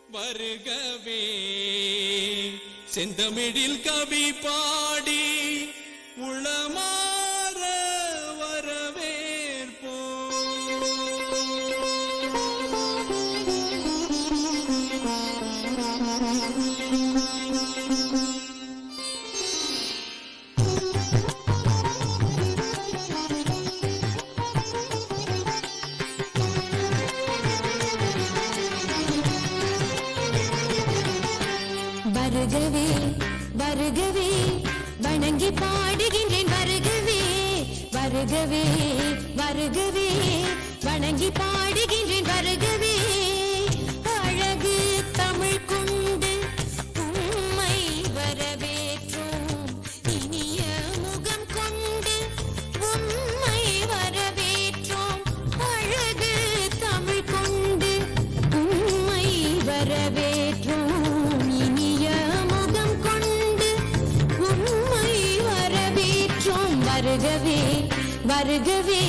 வருகவே செந்தமிழில் கவி பாடி உளமாற வரவேற்போம். வருகவே வருகவே வணங்கி பாடுகின்றேன் வருகவே வருகவே வருகவே வணங்கி பாடுகின்றேன் வருகவே அழகு தமிழ் கொண்டு உம்மை வரவேற்றோம் இனிய முகம் கொண்டு உம்மை வரவேற்றோம் அழகு தமிழ் கொண்டு உம்மை வரவேற்றோம் வருகவே வருகவே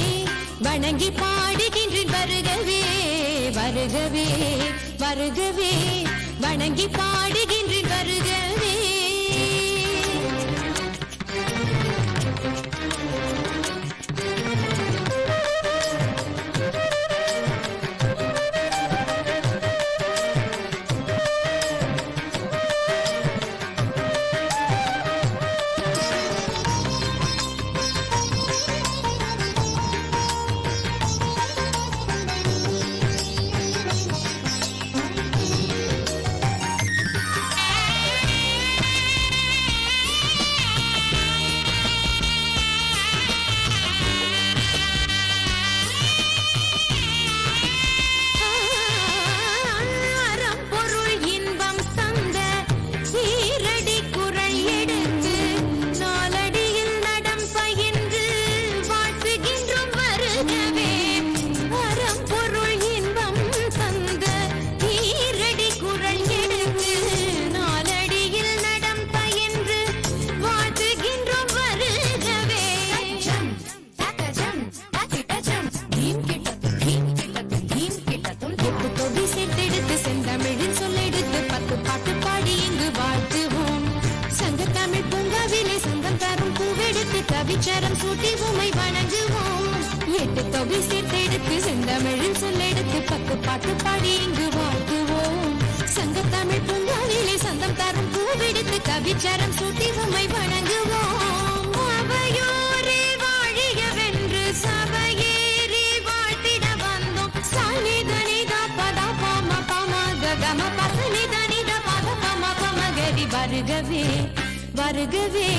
வணங்கி பாடுகின்றேன் வருகவே வருகவே வருகவே வணங்கி பாடுகின்றேன் வருகவே. கவிச்சரம் சூட்டி உமை வணங்குவோம் எட்டு தொகை சேர்த்தெடுத்து செந்தமிழில் சொல்லெடுத்து 10 பாட்டு பாடி இங்கு வாழ்த்துவோம் சங்கத்தமிழ் பூங்காவிலே சந்தம் தரும் பூவெடுத்து கவிச்சரம் சூட்டி உமை வணங்குவோம் அவையோரே வாழியவென்று சபையேறி வாழ்த்திட வந்தோம் சாலிதனிதா பதா பாம பாம ககம பசனிதனிதா பத பம பமகரி வருகவே வருகவே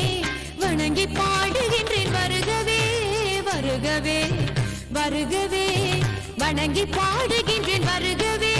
வணங்கி பாடுகின்றேன் வருகவே வருகவே வருகவே வணங்கி பாடுகின்றேன் வருகவே.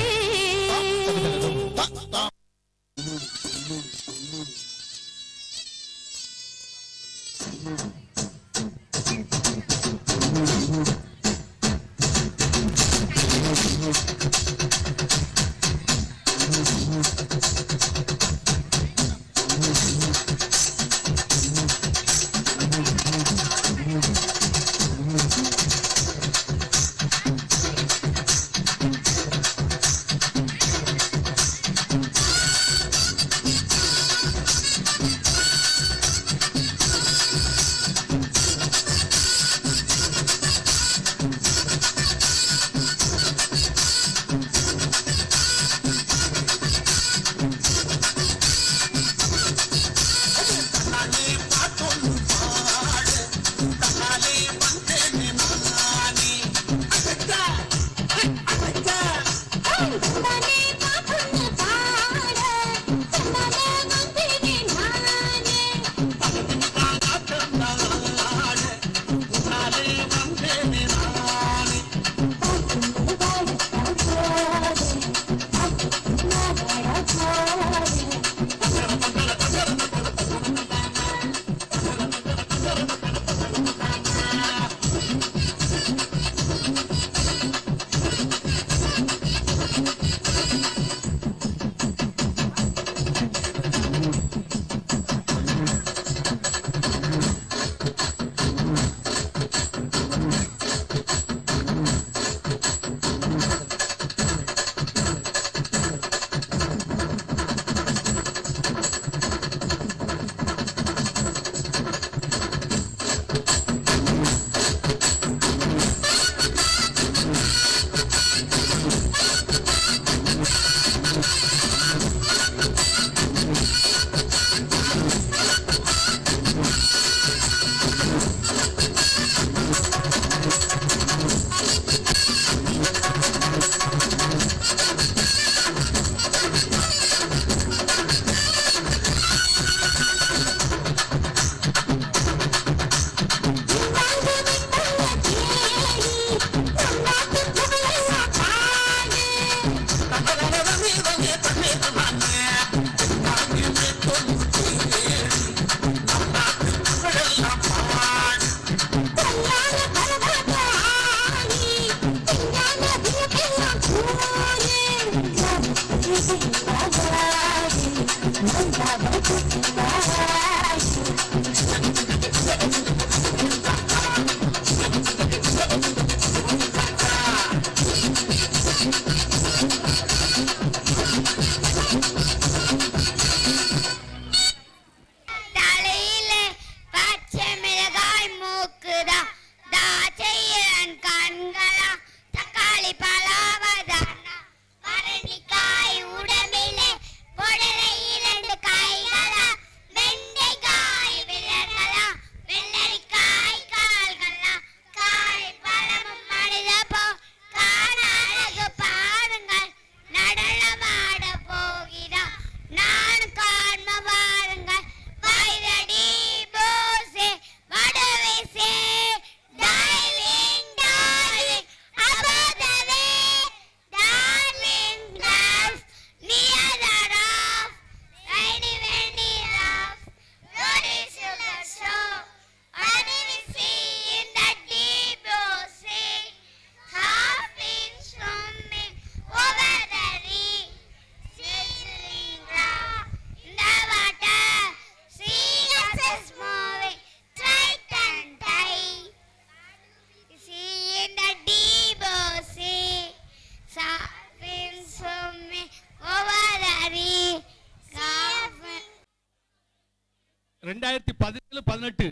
2017-18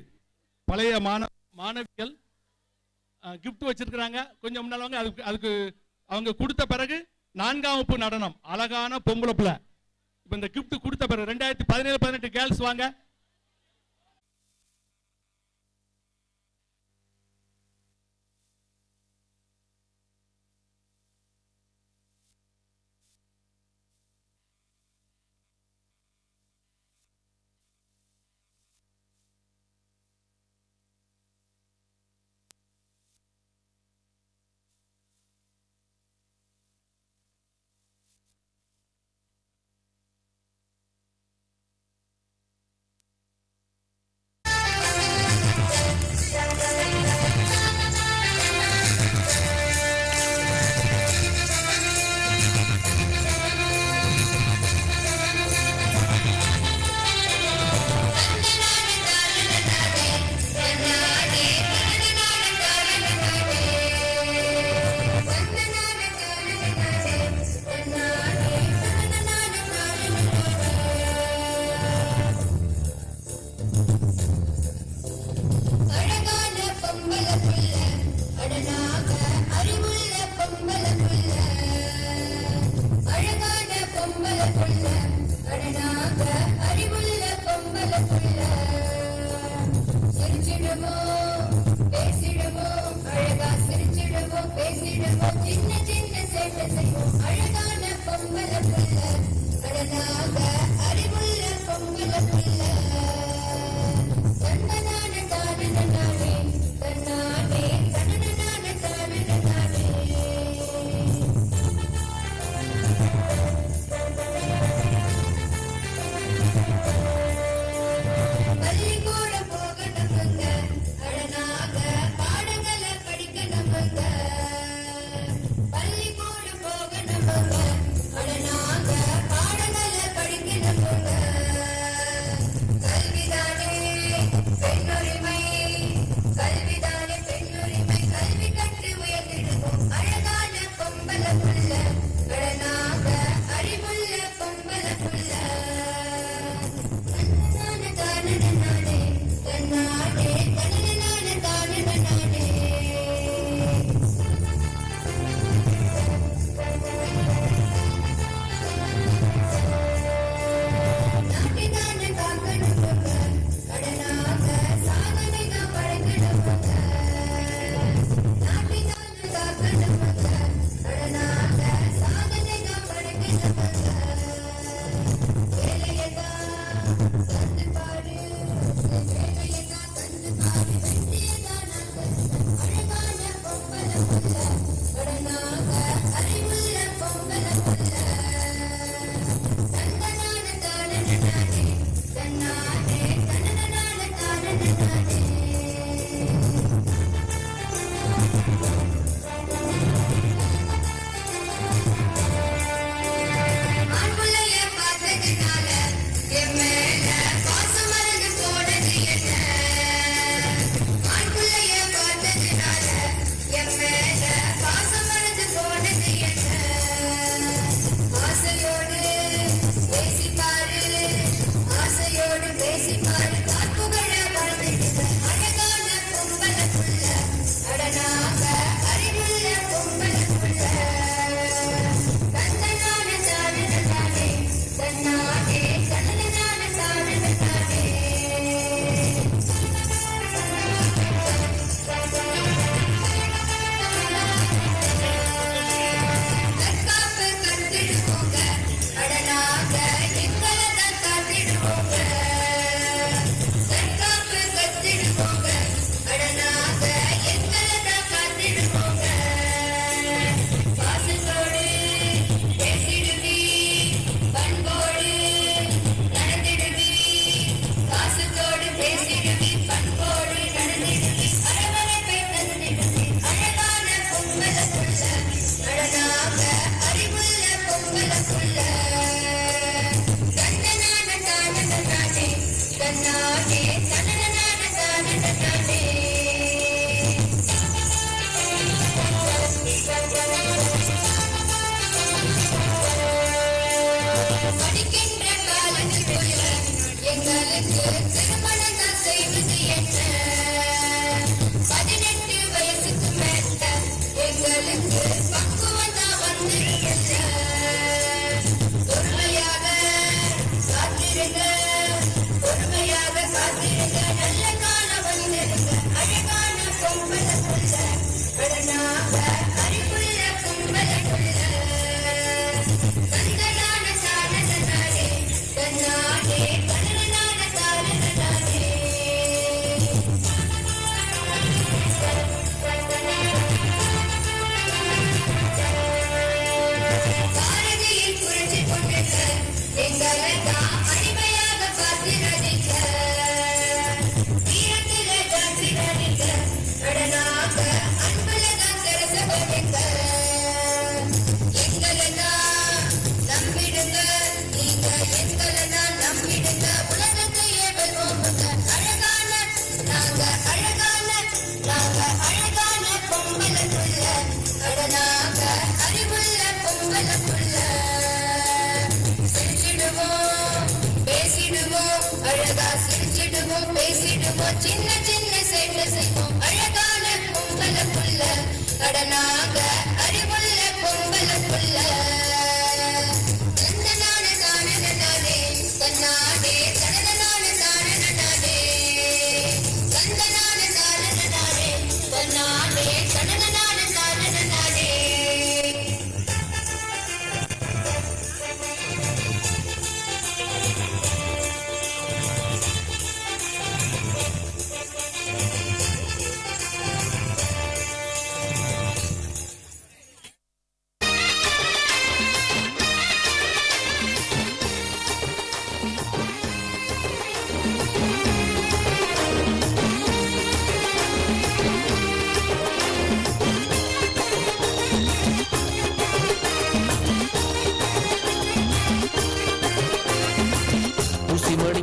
பழைய மாணவிகள் கிஃப்ட் வச்சிருக்கிறாங்க. கொஞ்சம் முன்னால வாங்க. அதுக்கு அவங்க கொடுத்த பிறகு 4ஆம் வகுப்பு நடனம் அழகான பொம்பளை பிள்ளை. இப்போ இந்த கிஃப்ட் கொடுத்த பிறகு 2017-18 கேர்ள்ஸ் வாங்க.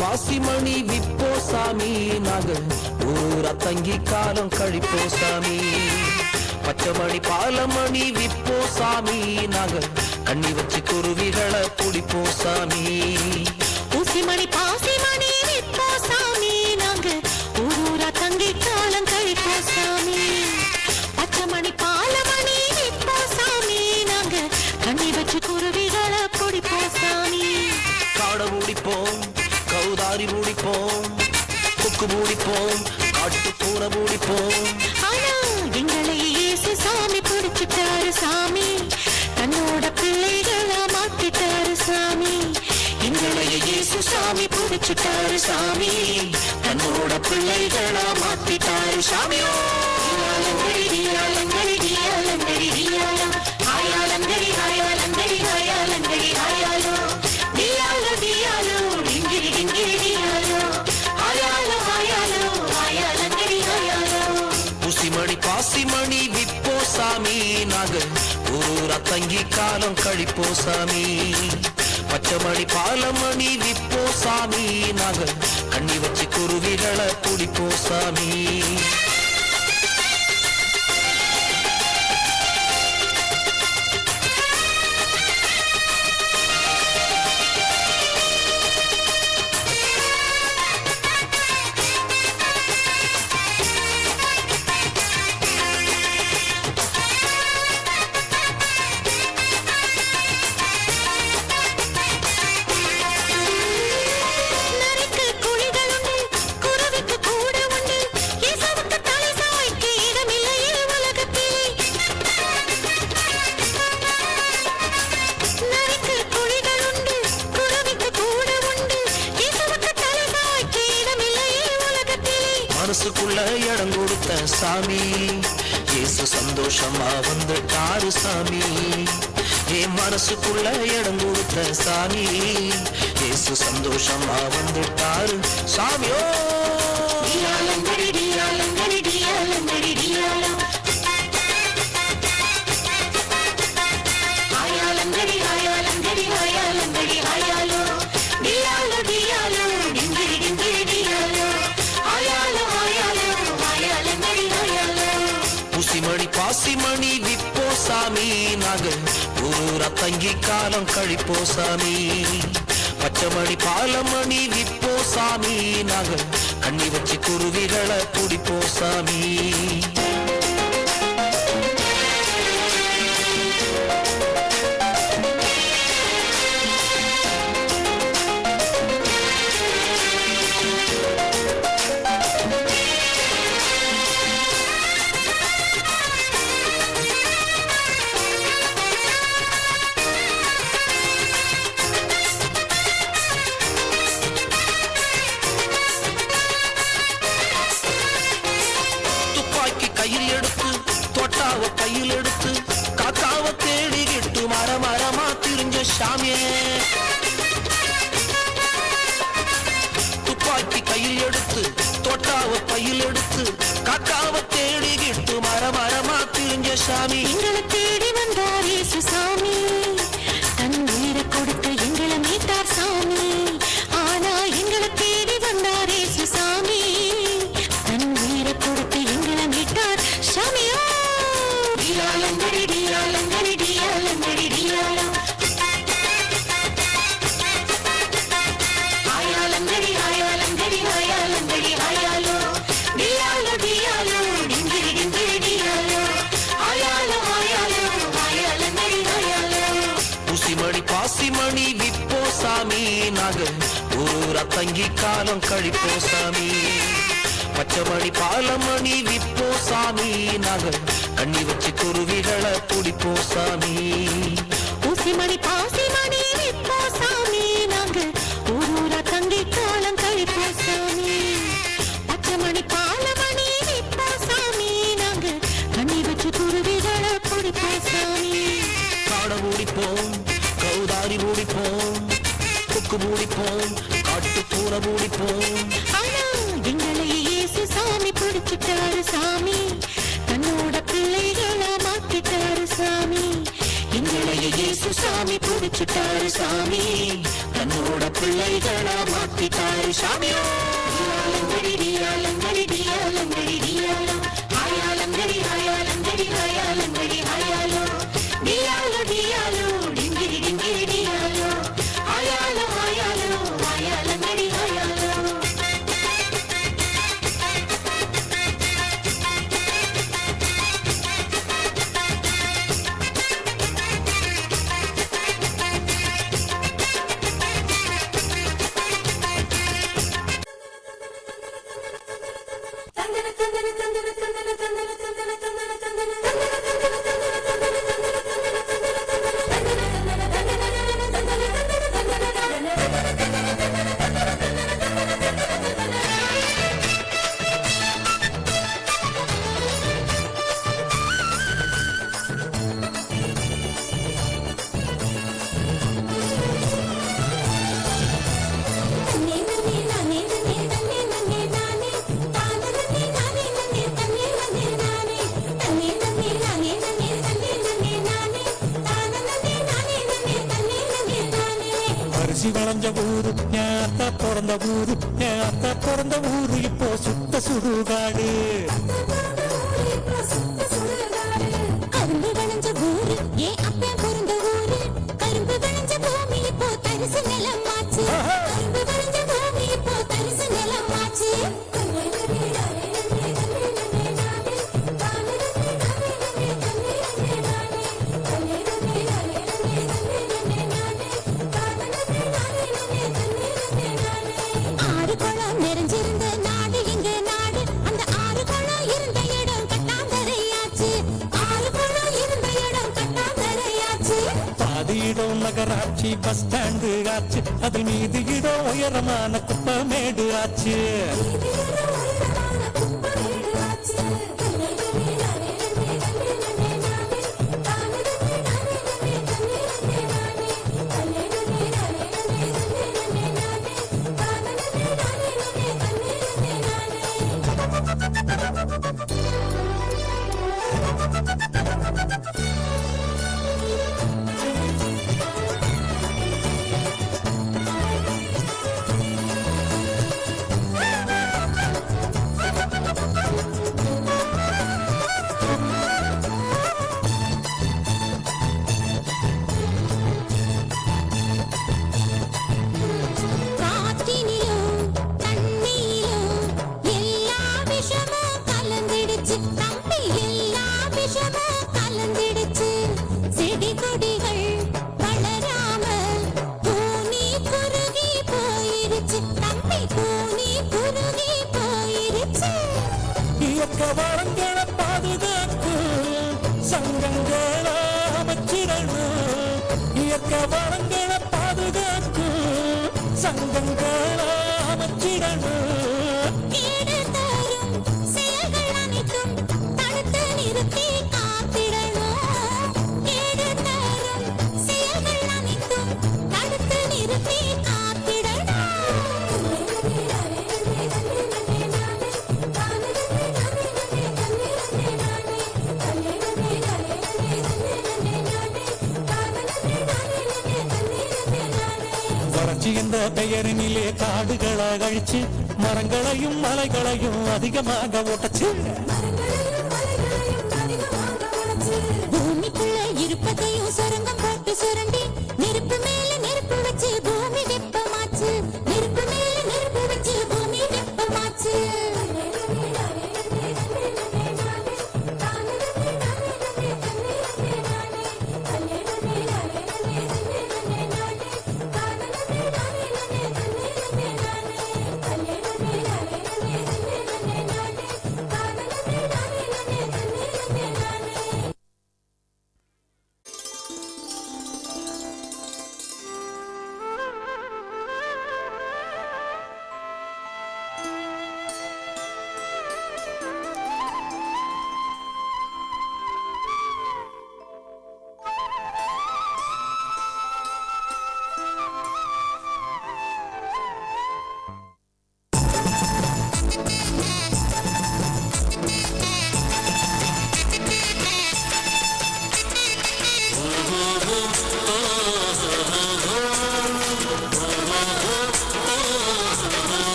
பாசிமணி விப்போ சாமி நாங்கள் ஊரா தங்கி காலம் கழிப்போ சாமி. பச்சைமணி பாலமணி விப்போ சாமி நாங்கள் கண்ணி வச்சு குருவிகளை பிடிப்போ சாமி. ஊசிமணி பாசிமணி விப்போ சாமி நாங்கள் ஊரா தங்கி காலம் கழிப்போ சாமி. பச்சைமணி பாலமணி விப்போ சாமி நாங்கள் கண்ணி வச்சு குருவிகளை பிடிப்போ சாமி. காடை பிடிப்போம், கௌதாரி பிடிப்போம், கொக்கு பிடிப்போம், காட்டு பூனை பிடிப்போம். ஆனா எங்களை இயேசு சாமி பிடிச்சிட்டாரு சாமி, தன்னோட பிள்ளைகளா மாத்திட்டாரு சாமி. எங்களை இயேசு சாமி பிடிச்சிட்டாரு சாமி, தன்னோட பிள்ளைகளா மாத்திட்டாரு சாமியோ. ஆயாலங்கடி ஆயாலங்கடி ஆயாலங்கடி ஆயாலோ, ஆயாலங்கடி ஆயாலங்கடி ஆயாலங்கடி ஆயாலோ, டியாலோ டியாலோ டிங்கிரி டிங்கிரி டியாலோ, ஆயாலோ ஆயாலோ ஆயாலங்கடி ஆயாலோ. ஊசிமணி பாசிமணி விப்போ சாமி நாங்கள் ஊரா தங்கி காலம் கழிப்போ சாமி. பச்சைமணி பாலமணி விப்போ சாமி நாங்கள் கண்ணி வச்சு குருவிகளை பிடிப்போ சாமி. மனசுக்குள்ள இடம் கொடுத்த சாமி இயேசு சந்தோஷமா வந்துட்டாரு சாமி. என் மனசுக்குள்ள இடம் கொடுத்த சாமி இயேசு சந்தோஷமா வந்துட்டாரு சாமியோ. டியாலங்கடி டியாலங்கடி டியாலங்கடி டியாலோ, ஆயாலங்கடி ஆயாலங்கடி தங்கி காலம் கழிப்போ சாமி பச்சைமணி பாலமணி விப்போ சாமி நாங்க கண்ணி வச்சு குருவிகளை பிடிப்போ சாமி கையில் எடுத்து தொட்டாவ கையில் எடுத்து காக்காவ தேடிக்கிட்டு மரமா திரிஞ்ச சாமியே துப்பாக்கி கையில் எடுத்து தொட்டாவ கையில் எடுத்து காக்காவ தேடிக்கிட்டு மரமா திரிஞ்ச சாமி எங்களை தேடி வந்தார் இயேசு சாமி தன் உயிரை கொடுத்து எங்களை மீட்டார் சாமி ஆனா எங்களை தேடி வந்தார் இயேசு சாமி தன் உயிரை கொடுத்து எங்களை மீட்டார் சாமியோ டியாலங்கடி டியாலங்கடி டியாலங்கடி டியாலம் ஆயாலங்கடி ஆயாலங்கடி ஆயாலங்கடி ஆயாலோ டியாலோ டியாலோ டிங்கிரி டிங்கிரி டியாலோ ஆயாலோ ஆயாலோ ஆயாலங்கடி ஆயாலோ ஊசிமணி பாசிமணி விப்போ சாமி நாங்க ஊரா தங்கி காலம் கழிப்போ சாமி பச்சைமணி பாலமணி விப்போ சாமி நாங்க கண்ணி வச்சு குருவிகளை பிடிப்போ சாமி ஊசிமணி பாசிமணி விப்போ சாமி நாங்க ஊரூரா தங்கி காலம் கழிப்போ சாமி பச்சைமணி பாலமணி விப்போ சாமி நாங்க கண்ணி வச்சு குருவிகளை பிடிப்போ சாமி காட மூடிப்போம் கௌதாரி மூடிப்போம் கொக்கு மூடிப்போம் காட்டு பூனை மூடிப்போம் ஆனா எங்களை இயேசு சாமி பிடிச்சிட்டாரு சாமி தன்னோட பிள்ளைகளா மாத்திட்டாரு சாமி எங்களை இயேசு சாமி பிடிச்சிட்டாரு சாமி தன்னோட பிள்ளைகளா மாத்திட்டாரு சாமியோ டியாலங்கடி டியாலங்கடி டியாலங்கடி டியாலோ ஆயாலங்கடி ஆயாலங்கடி ஆயாலங்கடி ஆயாலோ டியாலோ டியாலோ டிங்கிரி டிங்கிரி டியாலோ ஆயாலோ ஆயாலோ ஆயாலங்கடி ஆயாலோ அரிசி வளைஞ்ச ஊரு ஞாத்த பிறந்த ஊரு ஞாத்த பிறந்த ஊரு இப்போ சுத்த சுடுகாடு கரும்பு விளைஞ்ச ஊரு ஏன் அப்பா பிறந்த ஊரு கரும்பு விளைஞ்ச பூமி இப்போ தரிசு நிலமாச்சு கரும்பு விளைஞ்ச பூமி இப்போ தரிசு நிலமாச்சு ஆறு குளம் நிறைஞ்சிருந்த நாடு எங்க நாடு அந்த ஆறு குளம் இருந்த இடம் கட்டாந்தரையாச்சு ஆறு குளம் இருந்த இடம் கட்டாந்தரையாச்சு பாதி இடம் நகராட்சி பஸ் ஸ்டாண்டு ஆச்சு அது மீது இடம் உயரமான குப்பமேடு ஆச்சு சங்கங்கள அமைச்சிடணும். கேடு தரும் செயல்கள் அனைத்தும் தடுத்து நிறுத்தி காத்திடணும். கேடு தரும் செயல்கள் அனைத்தும் தடுத்து நிறுத்தி வறட்சி என்ற பெயரினிலே காடுகளை அழிச்சு மரங்களையும் மலைகளையும் அதிகமாக ஓட்டச்சு. பூமிக்குள்ள இருப்பதையும் சுரங்கம் போட்டு சுரண்டி நெருப்பு மேல நெருப்பு வச்சு பூமி வெப்பமாச்சு. நெருப்பு மேல நெருப்பு வச்சு பூமி வெப்பமாச்சு.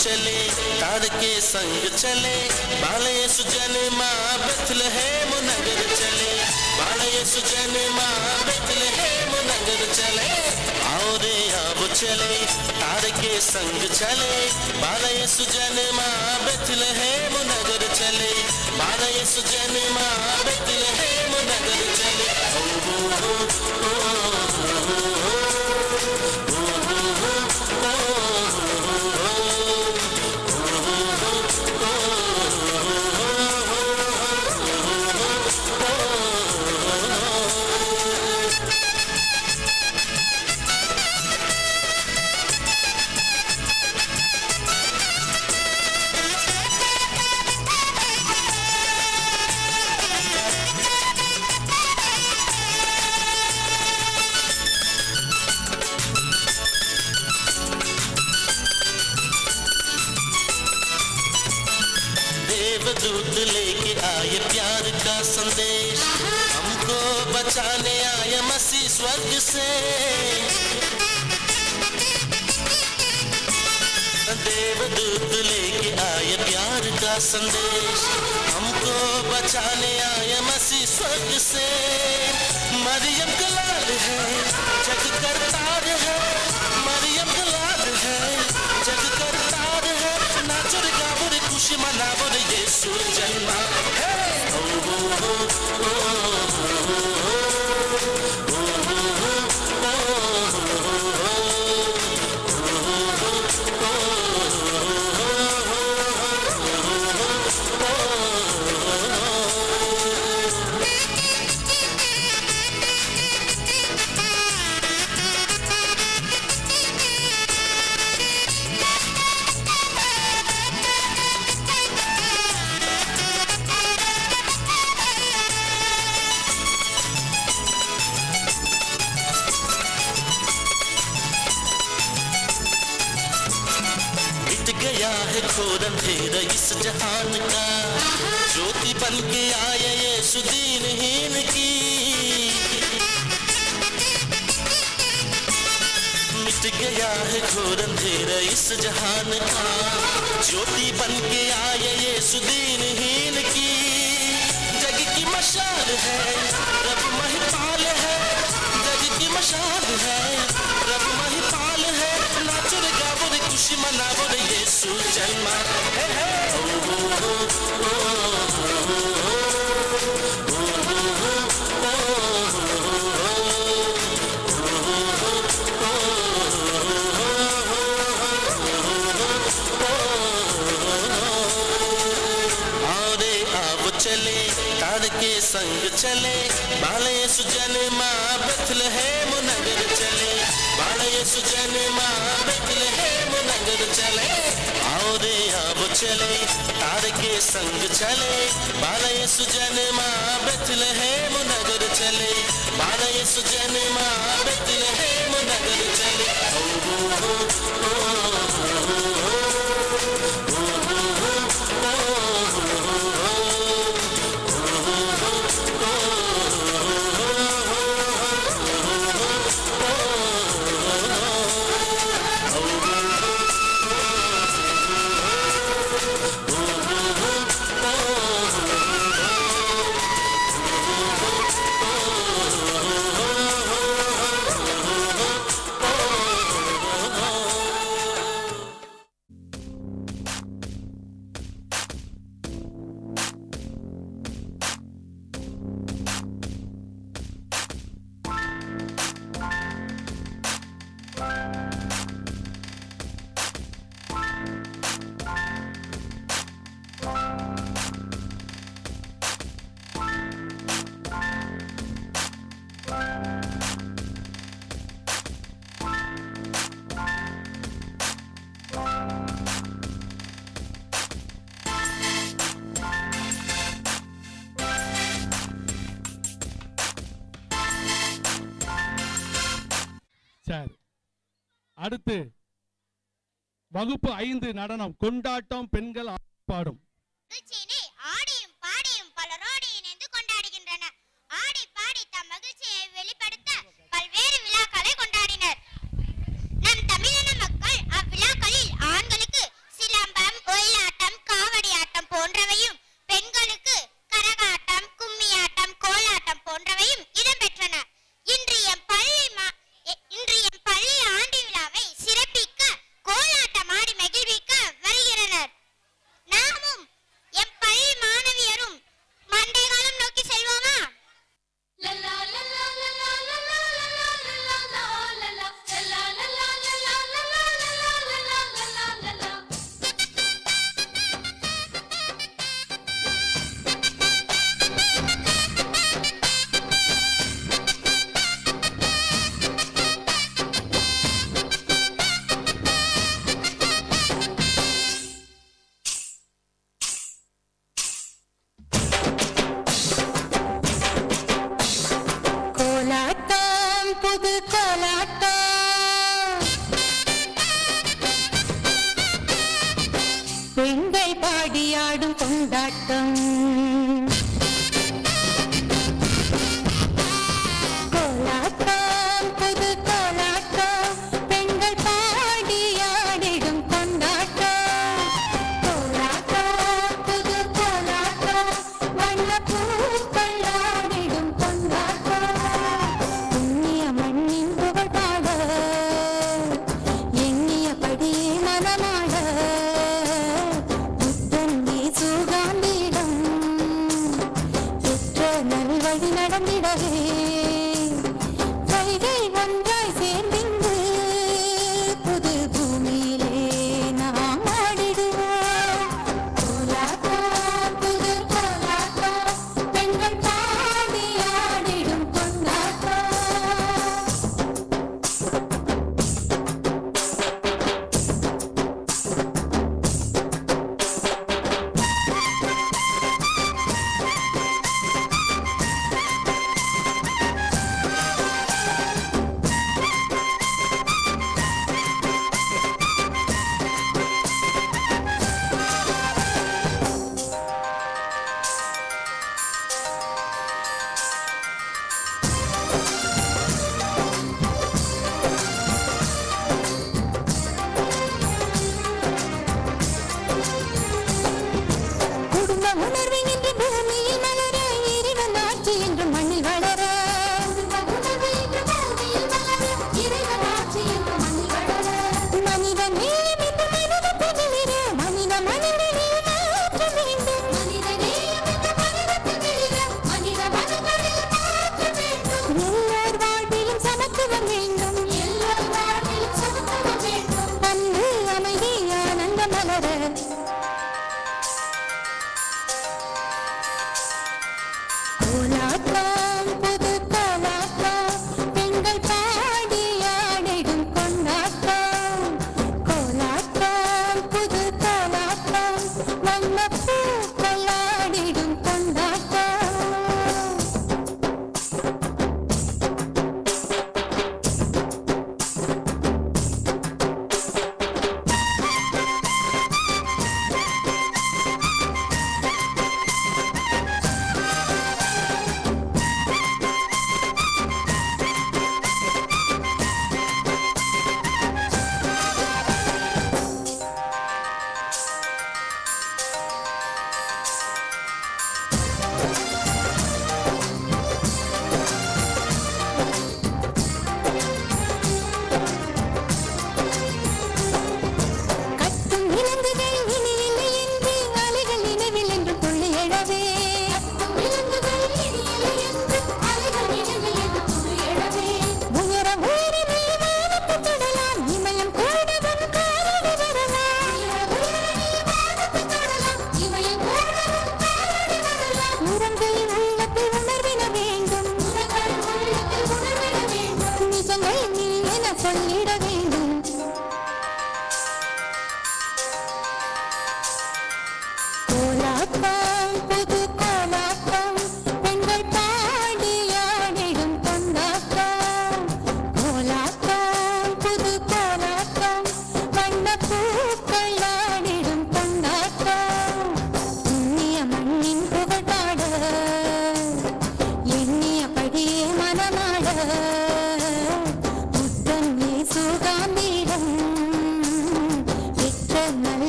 चले तार के संग चले बाले सुजन माँ बेथलेहेम नगर चले बाले सुजन माँ बेथलेहेम नगर चले आओ रे अब चले तार के संग चले बाले सुजन माँ बेथलेहेम नगर चले बाले सुजन माँ बेथलेहेम नगर चले दूत लेके आए प्यार का संदेश हमको बचाने आए मसीह स्वर्ग से देवदूत लेके आए प्यार का संदेश हमको बचाने आए मसीह स्वर्ग से मरियम का लाल है जग करतार है मरियम का लाल है जग करतार है नाचो रे गावो रे खुशी मनावो रे यीशु जन्मा है गया है घोर अंधेरा इस जहान का ज्योति बन के आया यीशु दीनहीन की मिट गया है घोर अंधेरा इस जहान का ज्योति बन के आया यीशु दीनहीन की जग की मशाल है रब महिपाल है जग की मशाल है रब महिपाल है नाचो रे गावो रे खुशी मनावो रे यीशु जन्मा है संग चले बाल यीशु जन्मा बेथलेहेम नगर चले बाल यीशु जन्मा बेथलेहेम नगर चले आओ रे अब चले तार के संग चले बाल यीशु जन्मा बेथलेहेम नगर चले बाल यीशु जन्मा बेथलेहेम नगर चले சரி, அடுத்து வகுப்பு 5 நடனம் கொண்டாட்டம் பெண்கள் பாடும். ஆடியும் பாடியும் பலரோடு இணைந்து கொண்டாடுகின்றனர். ஆடி பாடி தம் மகிழ்ச்சியை வெளிப்படுத்த பல்வேறு விழாக்களை கொண்டாடினர். நம் தமிழின மக்கள் அவ்விழாக்களில் ஆண்களுக்கு சிலம்பம், ஒயிலாட்டம், காவடி ஆட்டம் போன்றவையும், பெண்களுக்கு கரகாட்டம், கும்மியாட்டம், கோலாட்டம் போன்றவையும் இடம்பெற்றன. இன்று எம் பள்ளி ஆண்டு விழாவை சிறப்பிக்க கோலாட்டம் ஆடி மகிழ்விக்க வருகிறனர். நாமும் எம் பள்ளி மாணவியரும் மண்டை காலம் நோக்கி செல்வோமா? கோலாட்டம் புது கோலாட்டம் பெண்கள் பாடியாடும் கொண்டாட்டம் கோலாட்டம் புது கோலாட்டம் பெண்கள் பாடியாடிடும் கொண்டாட்டம் கோலாட்டம் புது கோலாட்டம் வண்ண பூக்கள் ஆடிடும் கொண்டாட்டம் புண்ணிய மண்ணின் புகழ்பாட எண்ணியபடியே மனமாட புத்தந்தி சுகாந்திடம் பெற்ற நல்வழி நடந்திடவே கைகை ஒன்றாய் சேர்ந்திங்கு புது பூமியிலே நாம் ஆடிடுவோம் கோலாட்டம் புது கோலாட்டம் பெண்கள் பாடி ஆடிடும் கொண்டாட்டம் குடும்ப உணர்வின் இன்று பூமியில் மலர இறைவன் ஆட்சி என்று மண்ணில் வளர மனிதன் நேயம் என்று மனித புகழிட மனித மனங்களில் மாற்ற வேண்டும் எல்லார் வாழ்விலும் சமத்துவம் வேண்டும் அன்பு அமைதி ஆனந்த மலர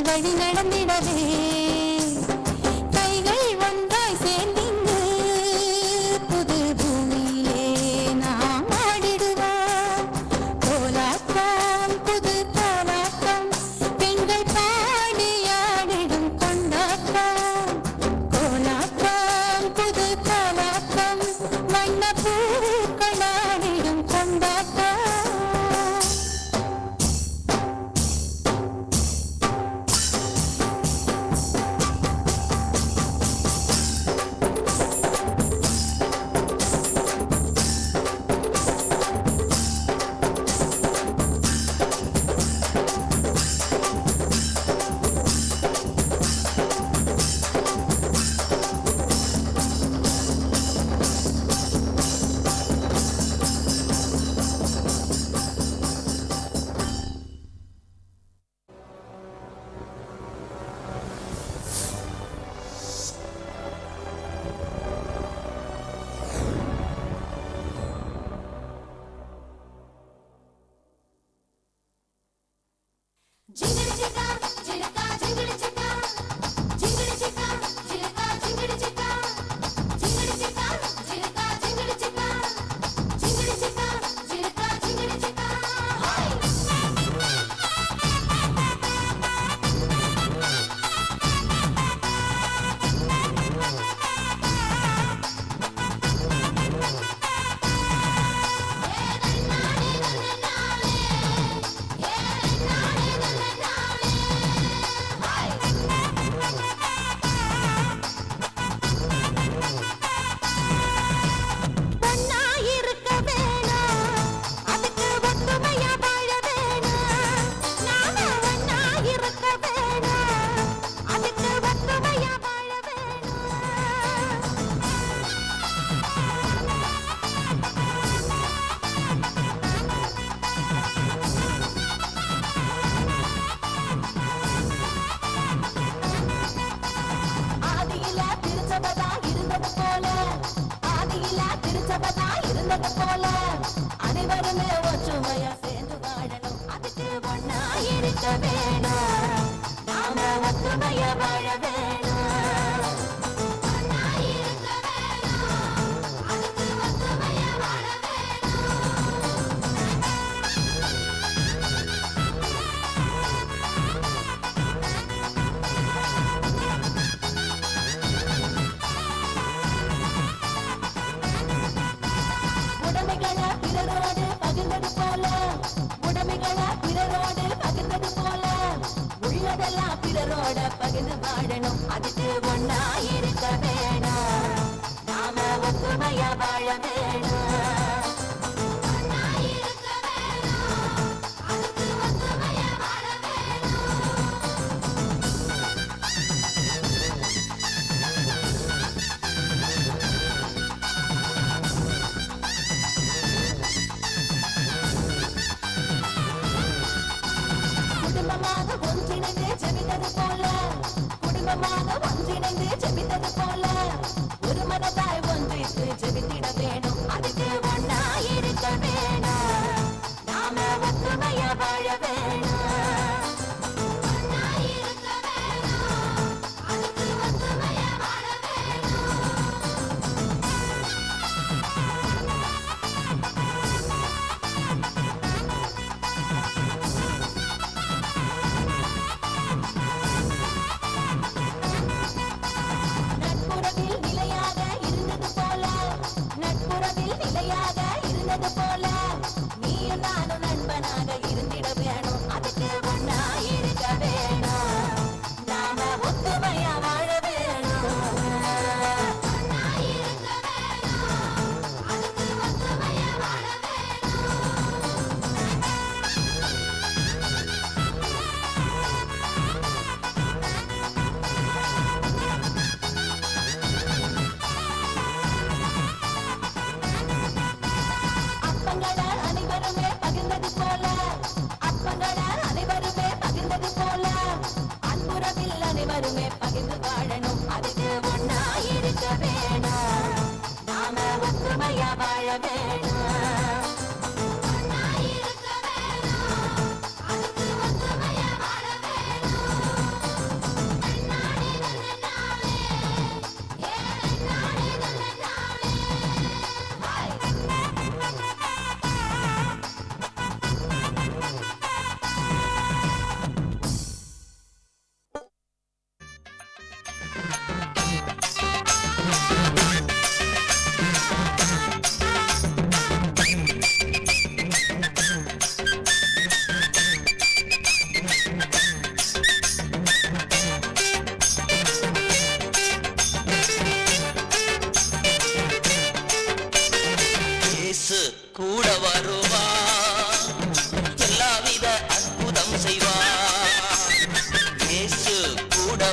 வழி நடந்திடவே கைகள் ஒன்றாய் சேர்ந்திங்கு புது பூமியிலே நாம் ஆடிடுவோம் கோலாட்டம் புது கோலாட்டம் பெண்கள் பாடியாடிடும் கொண்டாட்டம் கோலாட்டம் புது கோலாட்டம் வண்ண பூக்களாடிடும் கொண்டாட்டம் Jingly chicka, jilaka, jingly chicka, jingly chicka, jilaka, jingly chicka, jingly chicka, jilaka, jingly chicka, jingly chicka, jilaka, jingly chicka. அனைவருமே ஒற்றுமையா சேர்ந்து வாழணும் அதுக்கு ஒன்னா இருக்க வேணும் நாம ஒற்றுமையா வாழ வேணும் ஒன்னா இருக்க வேணும் அதுக்கு ஒற்றுமையா வாழ உடைமைகளை பிறரோடு பகிர்ந்தது போல உடைமைகளை பிறரோடு பகிர்ந்தது போல உள்ளதெல்லாம் பிறரோட பகிர்ந்து வாழணும் அதுக்கு ஒன்னா இருக்க வேணும் நாம ஒற்றுமையா வாழ வேணும் ஒன்னா இருக்க வேணும் அதுக்கு ஒற்றுமையா வாழ குடும்பமாக ஒன்றிணைந்து ஜெபித்தது போல குடும்பமாக ஒன்றிணைந்து ஜெபித்தது போல ஒரு மனதாய் ஒன்றித்து ஜெபித்திட வேணும் அதுக்கு ஒன்னா இருக்க வேணும் நாம ஒற்றுமையா வாழ வேணும் ஒன்னா இருக்க வேணும் அதுக்கு ஒற்றுமையா வாழ நட்புறவில் நிலையாக இருந்தது போல நட்புறவில் நிலையாக இருந்தது போல நீயும் நானும் நண்பனாக இருந்திட வேணும் அதுக்கு ஒன்னா இருக்க வேணும் நாம ஒத்துமையா வாழ வேணும் ஒன்னா இருக்க வேணும் அதுக்கு ஒத்துமையா வாழ அப்பங்களை அனைவருமே பகிர்ந்தது போல அப்பங்களை அனைவருமே பகிர்ந்தது போல அன்புறவில் அனைவருமே பகிர்ந்து வாழணும் அதுக்கு ஒன்னா இருக்க வேணும் நாம ஒற்றுமையா வாழ வேணும் ஒன்னா இருக்க வேணும் அதுக்கு ஒற்றுமையா வாழ வேணும்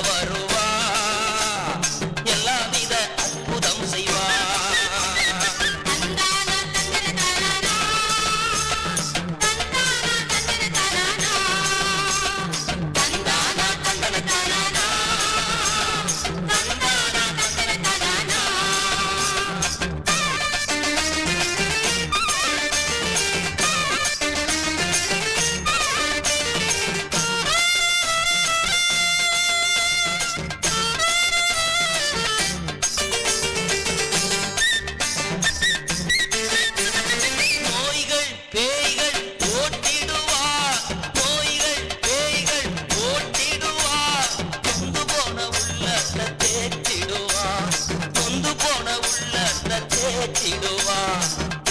வருவா எல்லாவித அற்புதம் செய்வா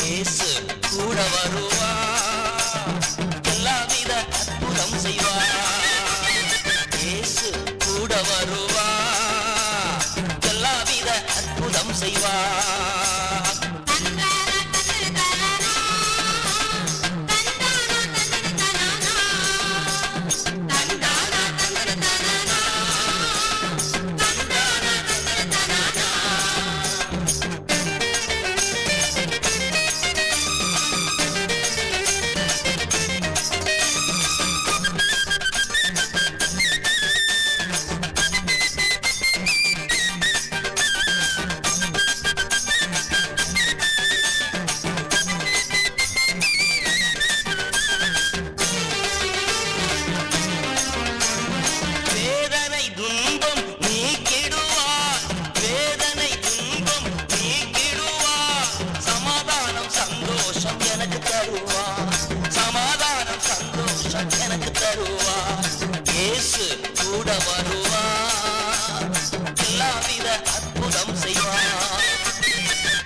இயேசு கூட வருவா எல்லாவித அற்புதம் செய்வா இயேசு கூட வருவா எல்லாவித அற்புதம் செய்வா சமாதானம் சந்தோஷம் எனக்கு தருவா இயேசு கூட வருவா எல்லாவித அற்புதம் செய்வா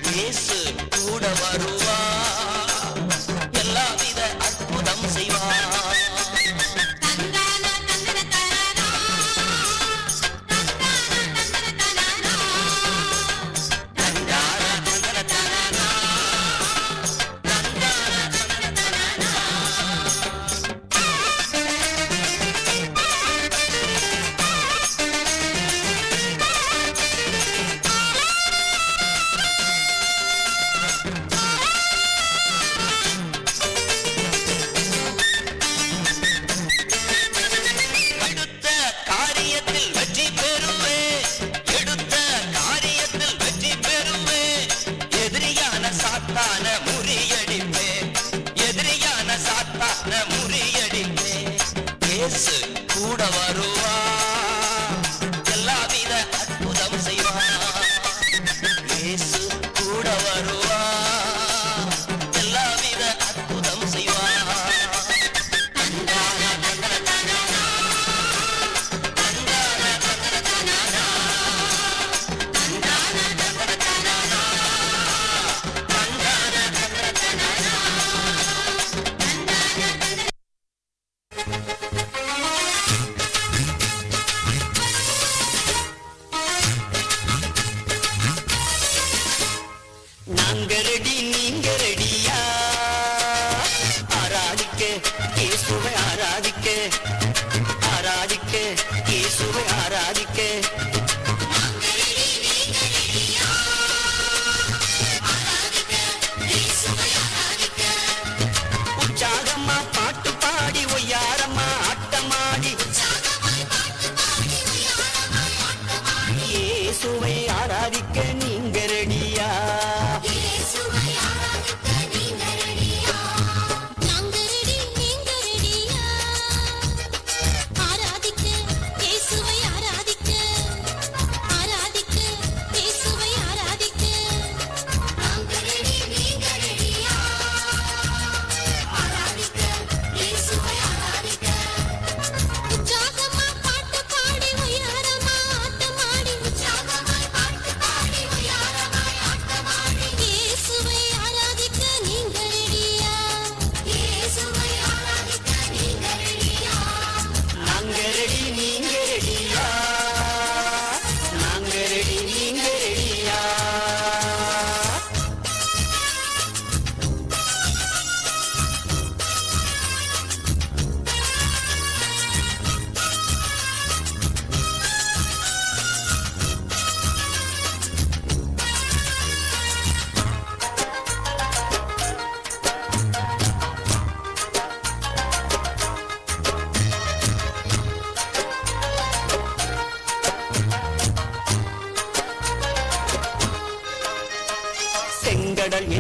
இயேசு கூட வருவா எல்லாவித அற்புதம் செய்வா இயேசு கூட வருவா எல்லாவித அற்புதம் செய்வா இயேசு கூட வருவா எல்லாவித அற்புதம் செய்வா நாங்க ரெடி நீங்க ரெடியா ஆராதிக்க இயேசுவை ஆராதிக்க ஆராதிக்க இயேசுவை ஆராதிக்க உற்சாகமா பாட்டு பாடி ஒய்யாரமா ஆட்டமாடி இயேசுவை ஆராதிக்க நீங்க ரெடியா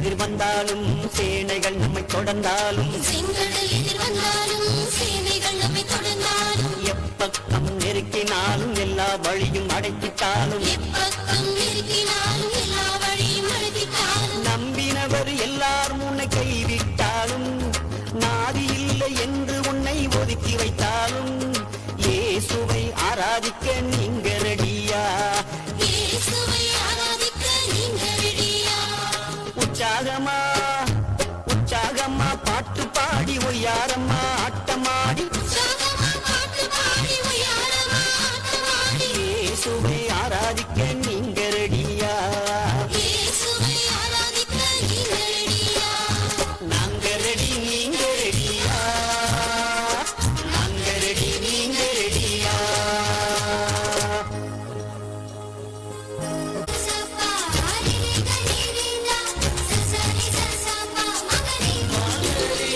எதிர் வந்தாலும் சேனைகள் நம்மை தொடர்ந்தாலும் செங்கடல் எதிர் வந்தாலும் சேனைகள் நம்மை தொடர்ந்தாலும் எப்பக்கம் நெருக்கினாலும் எல்லா வழியும் அடைத்திட்டாலும் எப்பக்கம் நெருக்கினாலும் எல்லா வழியும் அழைத்திட்டாலும் நம்பினவர் எல்லாரும் உன்னை கைவிட்டாலும் நாதி இல்லை என்று உன்னை ஒதுக்கி வைத்தாலும் இயேசுவை ஆராதிக்க நீங்க ரெடியா இயேசுவை ஆராதிக்க நீங்க ரெடியா உற்சாகமா உற்சாகமா பாட்டு பாடி ஒய்யாரம்மா ஆட்டமாடி உற்சாகமா பாட்டு பாடி ஒய்யாரமா ஆட்டமாடி இயேசுவை ஆராதிக்க நீங்க ரெடியா இயேசுவை ஆராதிக்க நீங்க ரெடியா நாங்க ரெடி நீங்க ரெடியா நாங்க ரெடி நீங்க ரெடியா சப்பா ஹரிரே கனிரிந்தா சசரி சசப்பா மகரி மகரி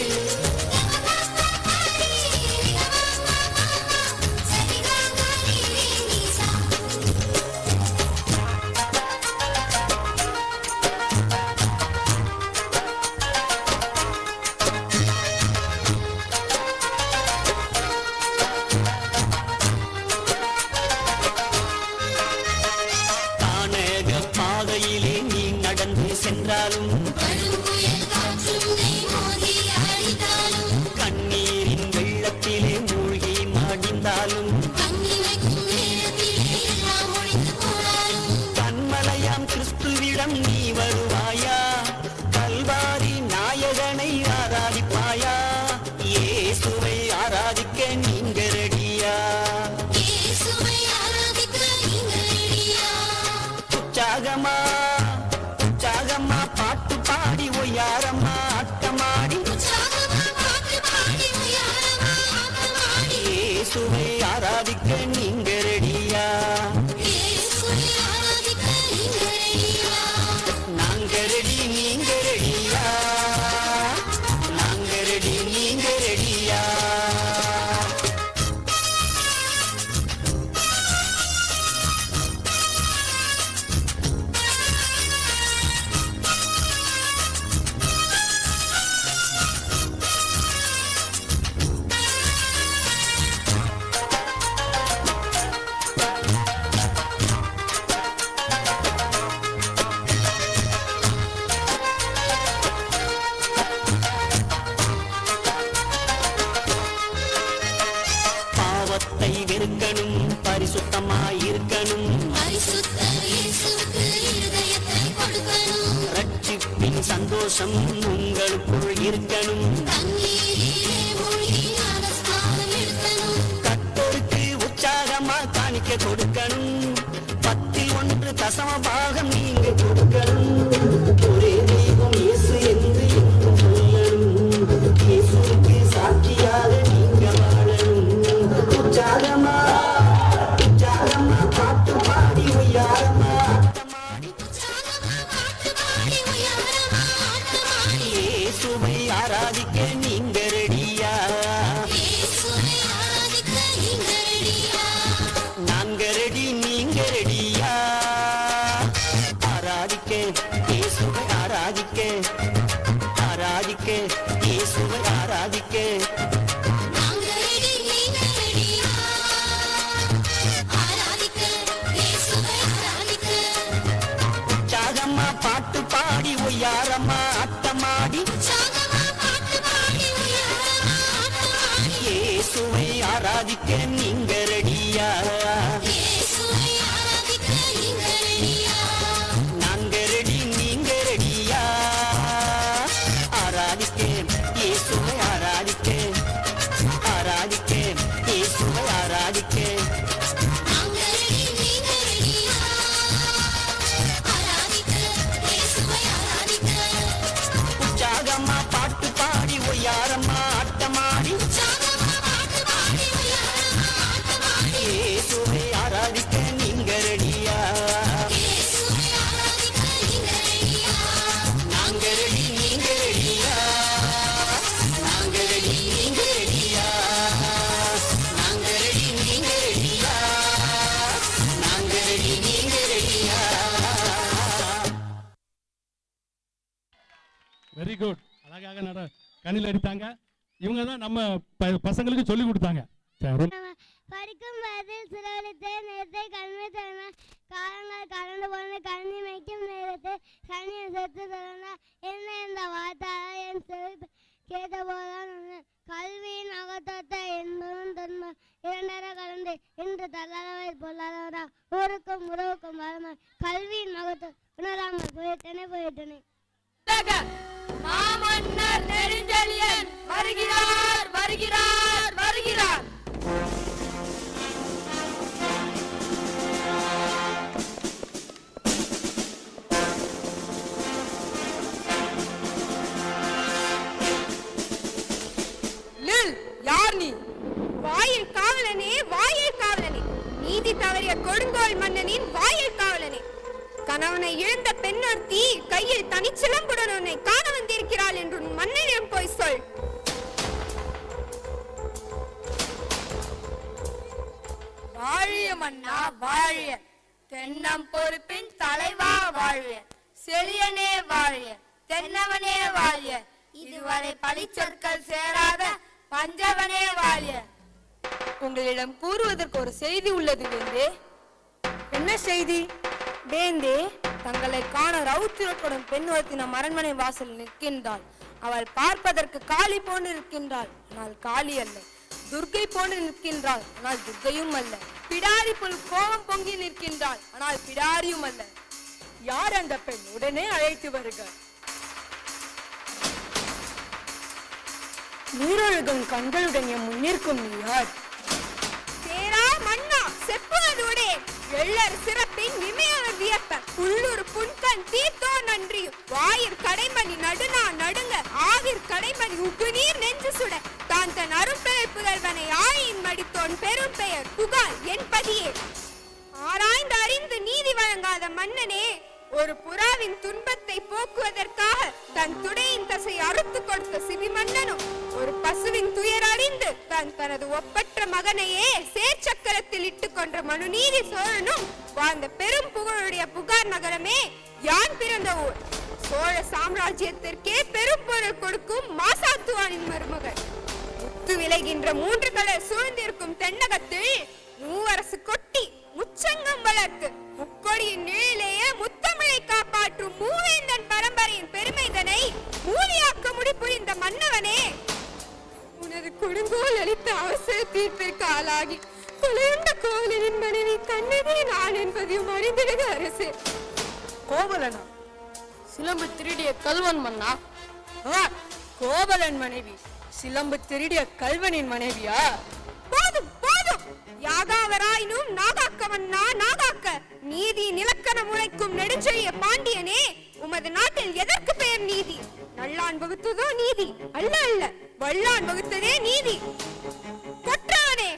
சரி கங்கரி நீசா தானக பாதையிலே நீ நடந்து சென்றாலும் கடும்புயல் காற்றுண்டை மோதி அடித்தாலும் கண்ணீரின் வெள்ளத்திலே மூழ்கி மடிந்தாலும் கண்ணி வைக்கும் நேரத்திலே எல்லாம் ஒழிந்து போனாலும் கண்மலையாம் கிறிஸ்துவிடம் நீ வருவாயா கல்வாரி நாயகனை ஆராதிப்பாயா இயேசுவை ஆராதிக்க நீங்க ரெடியா இயேசுவை ஆராதிக்க நீங்க ரெடியா உற்சாகமா உற்சாகமா பாட்டு பாடி ஒய்யாரம்மா ஆட்டமாடி உற்சாகமா பாட்டு பாடி உயரமா ஆட்டமாடி இயேசுவை ஆராதிக்க நீங்க ரெடியா இயேசுவை ஆராதிக்க நீங்க ரெடியா நாங்க ரெடி நீங்க ரெடியா நாங்க ரெடி நீங்க ரெடியா பாவத்தை வெறுக்கணும் பரிசுத்தமாயிருக்கணும் பரிசுத்த இயேசுவுக்கு இருதயத்தை கொடுக்கணும் ரட்சிப்பின் சந்தோஷம் உங்களுக்குள் இருக்கணும் தண்ணீரிலே மூழ்கி ஞானஸ்நானம் எடுக்கணும் கர்த்தருக்கு உற்சாகமா காணிக்க கொடுக்கணும் 10 தசம பாகம் நீங்க கொடுக்கணும் ஒரே தெய்வம் இயேசு என்று என்றும் சொல்லணும் இயேசுவுக்கு சாட்சியாக நீங்க வாழணும் உற்சாகமா உற்சாகமா பாட்டு பாடி ஒய்யாரமா ஆட்டமாடி உற்சாகமா பாட்டு பாடி உயரமா ஆட்டமாடி இயேசுவை ஆராதிக்க நீங்க ரெடியா இயேசுவை ஆராதிக்க நீங்க ரெடியா நாங்க ரெடி நீங்க ரெடியா ஆராதிக்க இயேசுவை ஆராதிக்க ஆராதிக்க இயேசுவை ஆராதிக்க நாங்க ரெடி நீங்க ரெடியா ஆராதிக்க இயேசுவை ஆராதிக்க உற்சாகமா பாட்டு பாடி ஒய்யாரம்மா ஆட்டமாடி உற்சாகமா பாட்டு பாடி உயரமா ஆட்டமாடி இயேசுவை ஆராதிக்க நீங்க ரெடியா இயேசுவை ஆராதிக்க நீங்க ரெடியா நாங்க ரெடி நீங்க ரெடியா ஆராதிக்க இயேசுவை ஆராதிக்க ஆராதிக்க இயேசுவை ஆராதிக்க நாங்க ரெடி நீங்க ரெடியா ஆராதிக்க இயேசுவை ஆராதிக்க உற்சாகமா பாட்டு பாடி ஒய்யாரம்மா ஆட்டமாடி உற்சாகமா பாட்டு பாடி உயரமா ஆட்டமாடி குட். அழகாக கண்ணில் அடித்தாங்க. இவங்க தான் நம்ம பசங்களுக்கு சொல்லி கொடுத்தாங்க. படிக்கும் வயதில் சிலவழித்தே நேரத்தை கண்மை தருண காலங்கள் கடந்து போன கண்ணி வைக்கும் நேரத்தை கண்ணியை சேர்த்து தருண என்ன இந்த வார்த்தால என் செவி கேட்ட போதான் கல்வியின் அகத்தத்தை என்பதும் தன்மை இரண்டரை கலந்து இன்று தள்ளவை பொருளாதார ஊருக்கும் உறவுக்கும் வளமை கல்வியின் மகத்தை உணராமல் போயிட்டனே. மாமன்னர் நெடுஞ்செழியன் வருகிறார் வருகிறார் வருகிறார். யார் நீ? வாயில் காவலனே, வாயில் காவலனே, நீதி தவறிய கொடுங்கோல் மன்னனின் வாயில் காவலனே. கணவனை இழந்த பெண்ணொருத்தி கையில் தனிச்சிலம்புடன் உன்னை காண வந்திருக்கிறாள் என்று மன்னனிடம் போய் சொல். வாழிய மன்னா வாழிய, தென்னம் பொறுப்பின் தலைவா வாழிய, செழியனே வாழிய, தென்னவனே வாழிய, இதுவரை பழிச்சொற்கள் சேராத பஞ்சவனே வாழிய. உங்களிடம் கூறுவதற்கு ஒரு செய்தி உள்ளது வேந்தே. என்ன செய்தி? வேந்தே, தங்களை காண ரவுத்திரத்துடன் பெண் ஒருத்தி நம் அரண்மனை வாசல் நிற்கின்றாள். அவள் பார்ப்பதற்கு காளி போன்று இருக்கின்றாள், ஆனால் காளி அல்ல. துர்க்கை போன்று நிற்கின்றாள், ஆனால் துர்க்கையும் அல்ல. பிடாரி போல் கோபம் பொங்கி நிற்கின்றாள், ஆனால் பிடாரியும் அல்ல. யார் அந்த பெண்? உடனே அழைத்து வருக. நீரொழுகும் கண்களுடன் என் முன்னிற்கும் நீ யார்? சேரா மன்னா செப்புவதோடே எள்ளர் சிறப்பின் இமையவர் வியப்ப உள்ளூர் புன்கண் தீர்த்தோ நன்றியும் வாயிற் கடைமணி நடுநா நடுங்க ஆவிற் கடைமணி உகுநீர் நெஞ்சு சுட தான் தன் அரும்பெயர் புதல்வனை ஆயின் மடித்தோன் பெரும் பெயர் புகார் என் பதியே. ஆராய்ந்து அறிந்து நீதி வழங்காத மன்னனே, ஒரு புறாவின் துன்பத்தை போக்குவதற்காக தன் துடையின் தசை அறுத்து கொடுத்த சிவி மன்னனும் ஒரு பசுவின் துயர் அறிந்து தனது ஒப்பற்ற மகனையே சேர்ச்சக்கரத்தில் இட்டு கொன்ற மனுநீதி சோழனும் வாழ்ந்த பெரும் புகழுடைய புகார் நகரமே யான் பிறந்த ஊர். சோழ சாம்ராஜ்யத்திற்கே பெரும் பொருள் கொடுக்கும் மாசாத்துவானின் மருமகள். முத்து விளைகின்ற 3 கடல் சூழ்ந்திருக்கும் தென்னகத்தில் மூவரசு கொட்டி முச்சங்கம் வளர்த்து முக்கொடியின் நிழலிலேயே முத்தமிழை காப்பாற்றும் மூவேந்தன் பரம்பரையின் பெருமைதனை மூலியாக்க முடிப்புரிந்த மன்னவனே, உனது கொடுங்கோல் அளித்த அவசர தீர்ப்பிற்கு ஆளாகி கொலையுண்ட கோவலனின் மனைவி கண்ணனே நான் என்பதையும் அறிந்திடுக அரசே. கோவலனா? சிலம்பு திருடிய கல்வன் மன்னா? கோவலன் மனைவி சிலம்பு திருடிய கல்வனின் மனைவியா? போதும் போதும், யாகாவராயினும் நாகாக்கவன்னா நாகாக்க. நீதி நிலக்கணம் உழைக்கும் நெடுஞ்செழிய பாண்டியனே, உமது நாட்டில் எதற்கு பெயர் நீதி? நல்லான் வகுத்ததோ நீதி? அல்ல அல்ல, வல்லான் வகுத்ததே நீதி. கொற்றவனே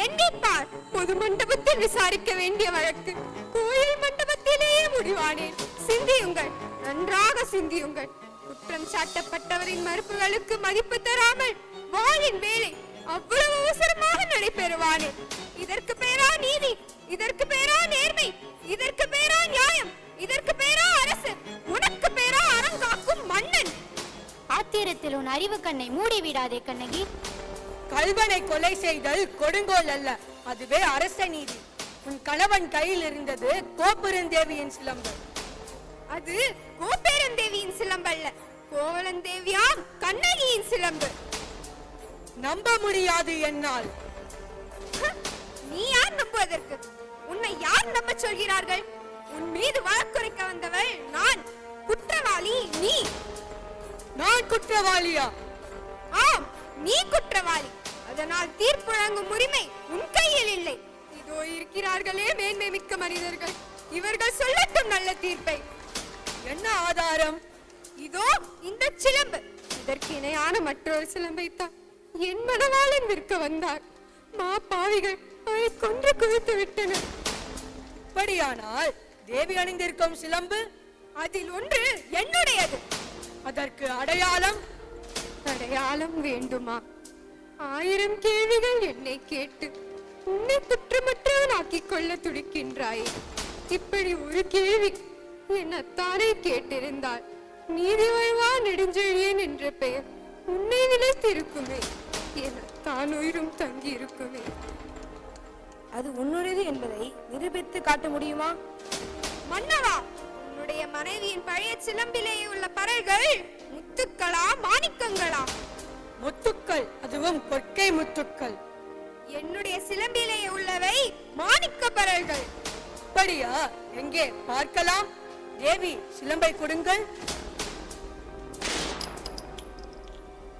எண்ணிப்பார், பொது மண்டபத்தில் விசாரிக்க வேண்டிய வழக்கு கோயில் மண்டபத்திலேயே முடிவானேன். சிந்தியுங்கள், நன்றாக சிந்தியுங்கள். குற்றம் சாட்டப்பட்டவரின் மறுப்புகளுக்கு மதிப்பு தராமல் வாளின் வேலை அவ்வளவு அவசரமாக நடைபெறுவானே. இதற்கு பேரா நீதி? இதற்கு பேரா நேர்மை? இதற்கு பேரா நியாயம்? இதற்கு பேரா அரசு? உனக்கு பேரா அரங்காக்கும் மன்னன்? ஆத்திரத்தில் உன் அறிவு கண்ணை மூடி விடாதே கண்ணகி. கல்வனை கொலை செய்தல் கொடுங்கோல் அல்ல, அதுவே அரச நீதி. உன் கணவன் கையில் இருந்தது கோப்பெருந்தேவியின் சிலம்பு. அது கோப்பெருந்தேவியின் சிலம்பல்ல, கோவலந்தேவியாம் கண்ணகியின் சிலம்பு. நம்ப முடியாது என்னால். நீ யார் நம்புவதற்கு? உன்னை யார் நம்ப சொல்கிறார்கள்? உன் மீது வழக்குரைக்க வந்தவள் நான், குற்றவாளி நீ. நான் குற்றவாளியா? ஆம், நீ குற்றவாளி. அதனால் தீர்ப்பு வழங்கும் உரிமை உன் கையில் இல்லை. இதோ இருக்கிறார்களே மேன்மை மிக்க மனிதர்கள், இவர்கள் சொல்லட்டும் நல்ல தீர்ப்பை. என்ன ஆதாரம்? இதோ இந்த சிலம்பு. இதற்கு இணையான மற்றொரு சிலம்பை தான் என் மனவாளன் விற்க வந்தார். மா பாவிகள் அவரை கொன்று குவித்து விட்டனர். அப்படியானால் தேவி அணிந்திருக்கும் சிலம்பு அதில் ஒன்று என்னுடையது. அதற்கு அடையாளம்? அடையாளம் வேண்டுமா? 1000 கேள்விகள் என்னை கேட்டு உன்னை குற்றமற்றவனாக்கிக் கொள்ள துடிக்கின்றாயே. இப்படி ஒரு கேள்வி என் அத்தானை கேட்டிருந்தால் நீதி வாழ்வா நெடுஞ்செழியன் என்ற பெயர் உன்னை நிலைத்திருக்குமே என தான் உயிரும் தங்கி இருக்குமே. அது உன்னுடையது என்பதை நிரூபித்து காட்ட முடியுமா? மன்னவா, உன்னுடைய மனைவியின் பழைய சிலம்பிலேயே உள்ள பரல்கள் முத்துக்களா மாணிக்கங்களா? முத்துக்கள், அதுவும் கொற்கை முத்துக்கள். என்னுடைய சிலம்பிலேயே உள்ளவை மாணிக்க பரல்கள். அப்படியா? எங்கே பார்க்கலாம். தேவி, சிலம்பை கொடுங்கள்.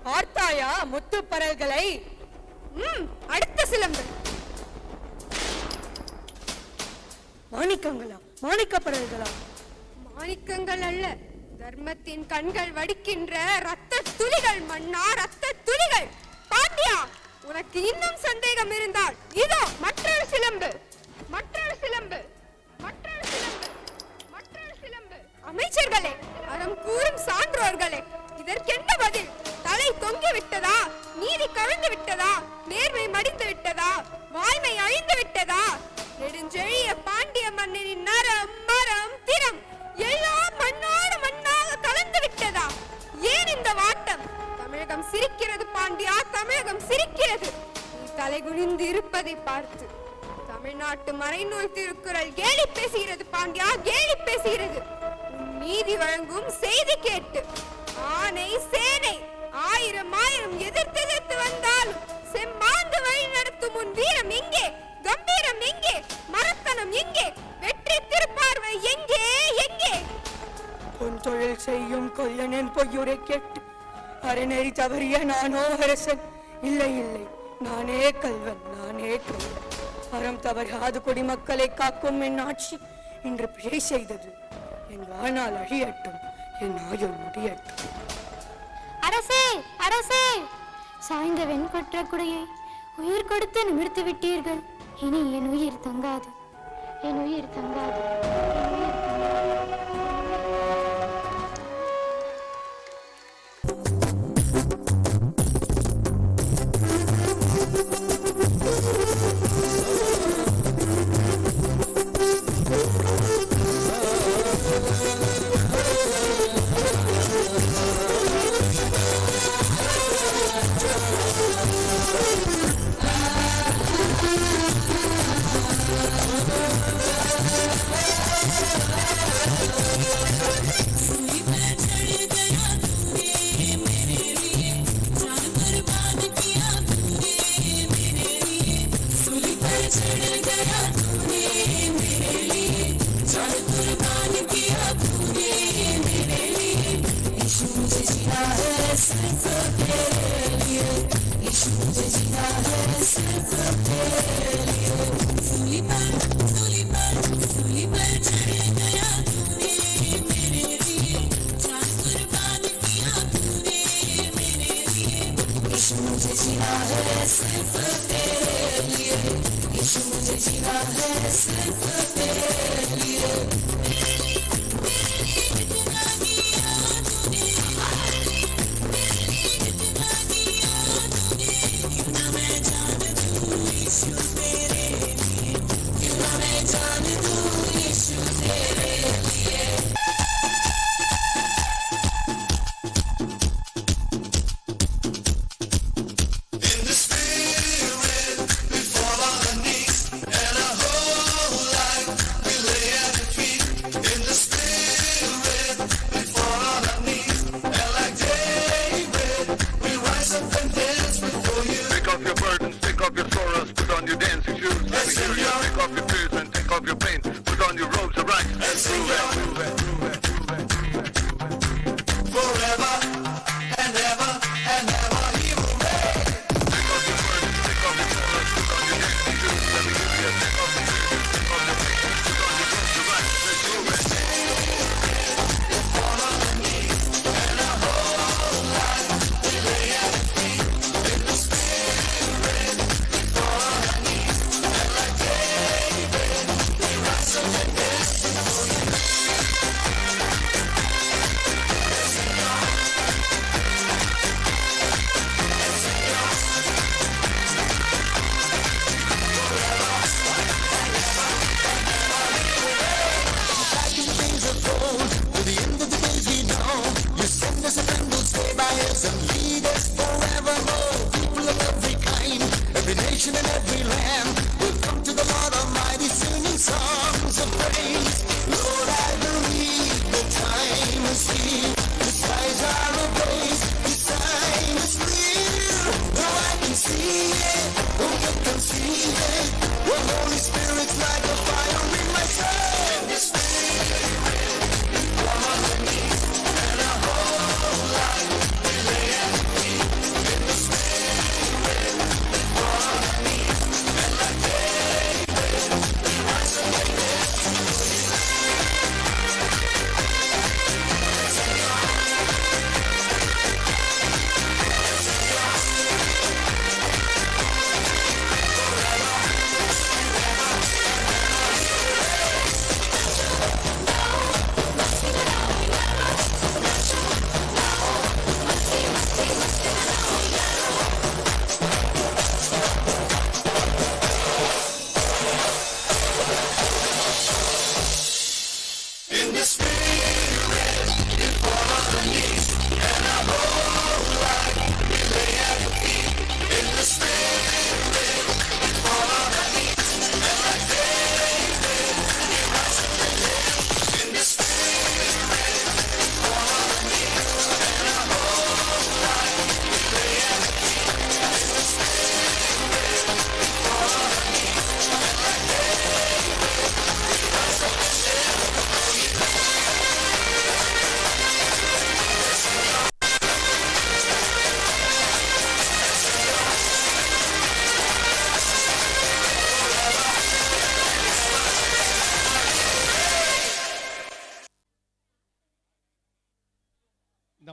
பார்த்தாயா முத்து பரல்களை? அடுத்த சிலம்பு. மாணிக்கங்களா? மாணிக்க பரல்களா? மாணிக்கங்கள் அல்ல, தர்மத்தின் கண்கள் வடிக்கின்ற ரத்த துளிகள் மன்னா, ரத்த துளிகள். பாண்டியா, உனக்கு இன்னும் சந்தேகம் இருந்தால் இதோ மற்றொரு சிலம்பு, மற்றொரு சிலம்பு, மற்றொரு சிலம்பு, மற்றொரு சிலம்பு. அமைச்சர்களே, அறம் கூறும் சான்றோர்களே, இதற்கென்ன பதில்? தலை தொங்கி விட்டதா? நீதி கவிழ்ந்து விட்டதா? நேர்மை மடிந்து விட்டதா? வாய்மை அழிந்து விட்டதா? நெடுஞ்செழிய பாண்டிய மன்னனின் நரம் மரம் திறம் எல்லாம் மண்ணோடு மண்ணாக கலந்து விட்டதா? ஏன் இந்த வாட்டம்? தமிழகம் சிரிக்கிறது பாண்டியா, தமிழகம் சிரிக்கிறது. நீ தலை குனிந்து இருப்பதை பார்த்து தமிழ்நாட்டு மறைநூல் திருக்குறள் கேலி பேசுகிறது பாண்டியா, கேலி பேசுகிறது. நீதி வழங்கும் செய்தி கேட்டு ஆனை சேனை ஆயிரம் ஆயிரம் எதிர்த்து வந்தாலும் செம்மாந்து வழி நடத்தும் உன் வீரம் எங்கே? கம்பீரம் எங்கே? மரத்தனம் எங்கே? வெற்றி திருப்பார்வை எங்கே? எங்கே? உன் தொழில் செய்யும் கொல்லனின் பொய்யுரை கேட்டு அறநெறி தவறிய நானோ அரசன்? இல்லை இல்லை, நானே கல்வன், நானே கல்வன். அறம் தவறாது குடிமக்களை காக்கும் என் ஆட்சி இன்று பிழை செய்தது. என் வாழ்நாள் அழியட்டும், என் ஆயுள் முடியட்டும். அரசே, அரசே, சாய்ந்த வெண்கொற்ற குடையை உயிர் கொடுத்து நிமிர்த்து விட்டீர்கள். இனி என் உயிர் தங்காது, என் உயிர் தங்காது, என் உயிர் தங்காது.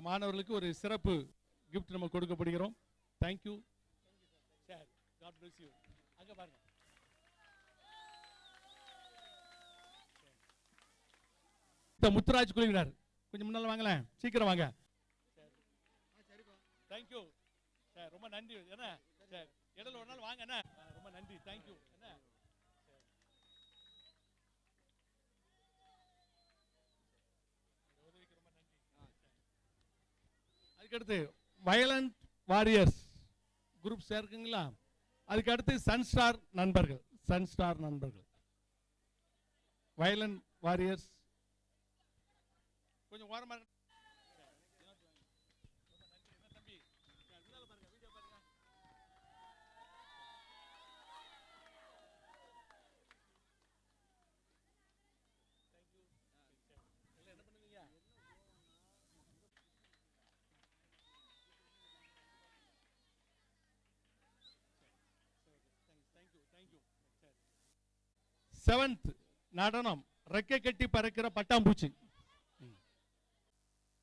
மாணவர்களுக்கு ஒரு சிறப்பு கிஃப்ட் நம்ம கொடுக்கப்படுகிறோம். Thank you sir. God bless you. அங்க பாருங்க. முத்துராஜ் குழுவினர் கொஞ்சம் முன்னால வாங்களேன், சீக்கிரம் வாங்க. தேங்க்யூ சார், ரொம்ப நன்றி. என்ன சார், இடையில ஒரு நாள் வாங்க. என்ன ரொம்ப நன்றி, தேங்க்யூ. என்ன அதுக்கடுத்து வயலண்ட் வாரியர்ஸ் குரூப் சேர்க்குங்களா? அதுக்கு அடுத்து சன்ஸ்டார் நண்பர்கள், சன்ஸ்டார் நண்பர்கள், வயலண்ட் வாரியர்ஸ் கொஞ்சம் ஓரமா இருக்கு. செவன்த் நடனம் ரெக்கை கட்டி பறக்கிற பட்டாம்பூச்சி.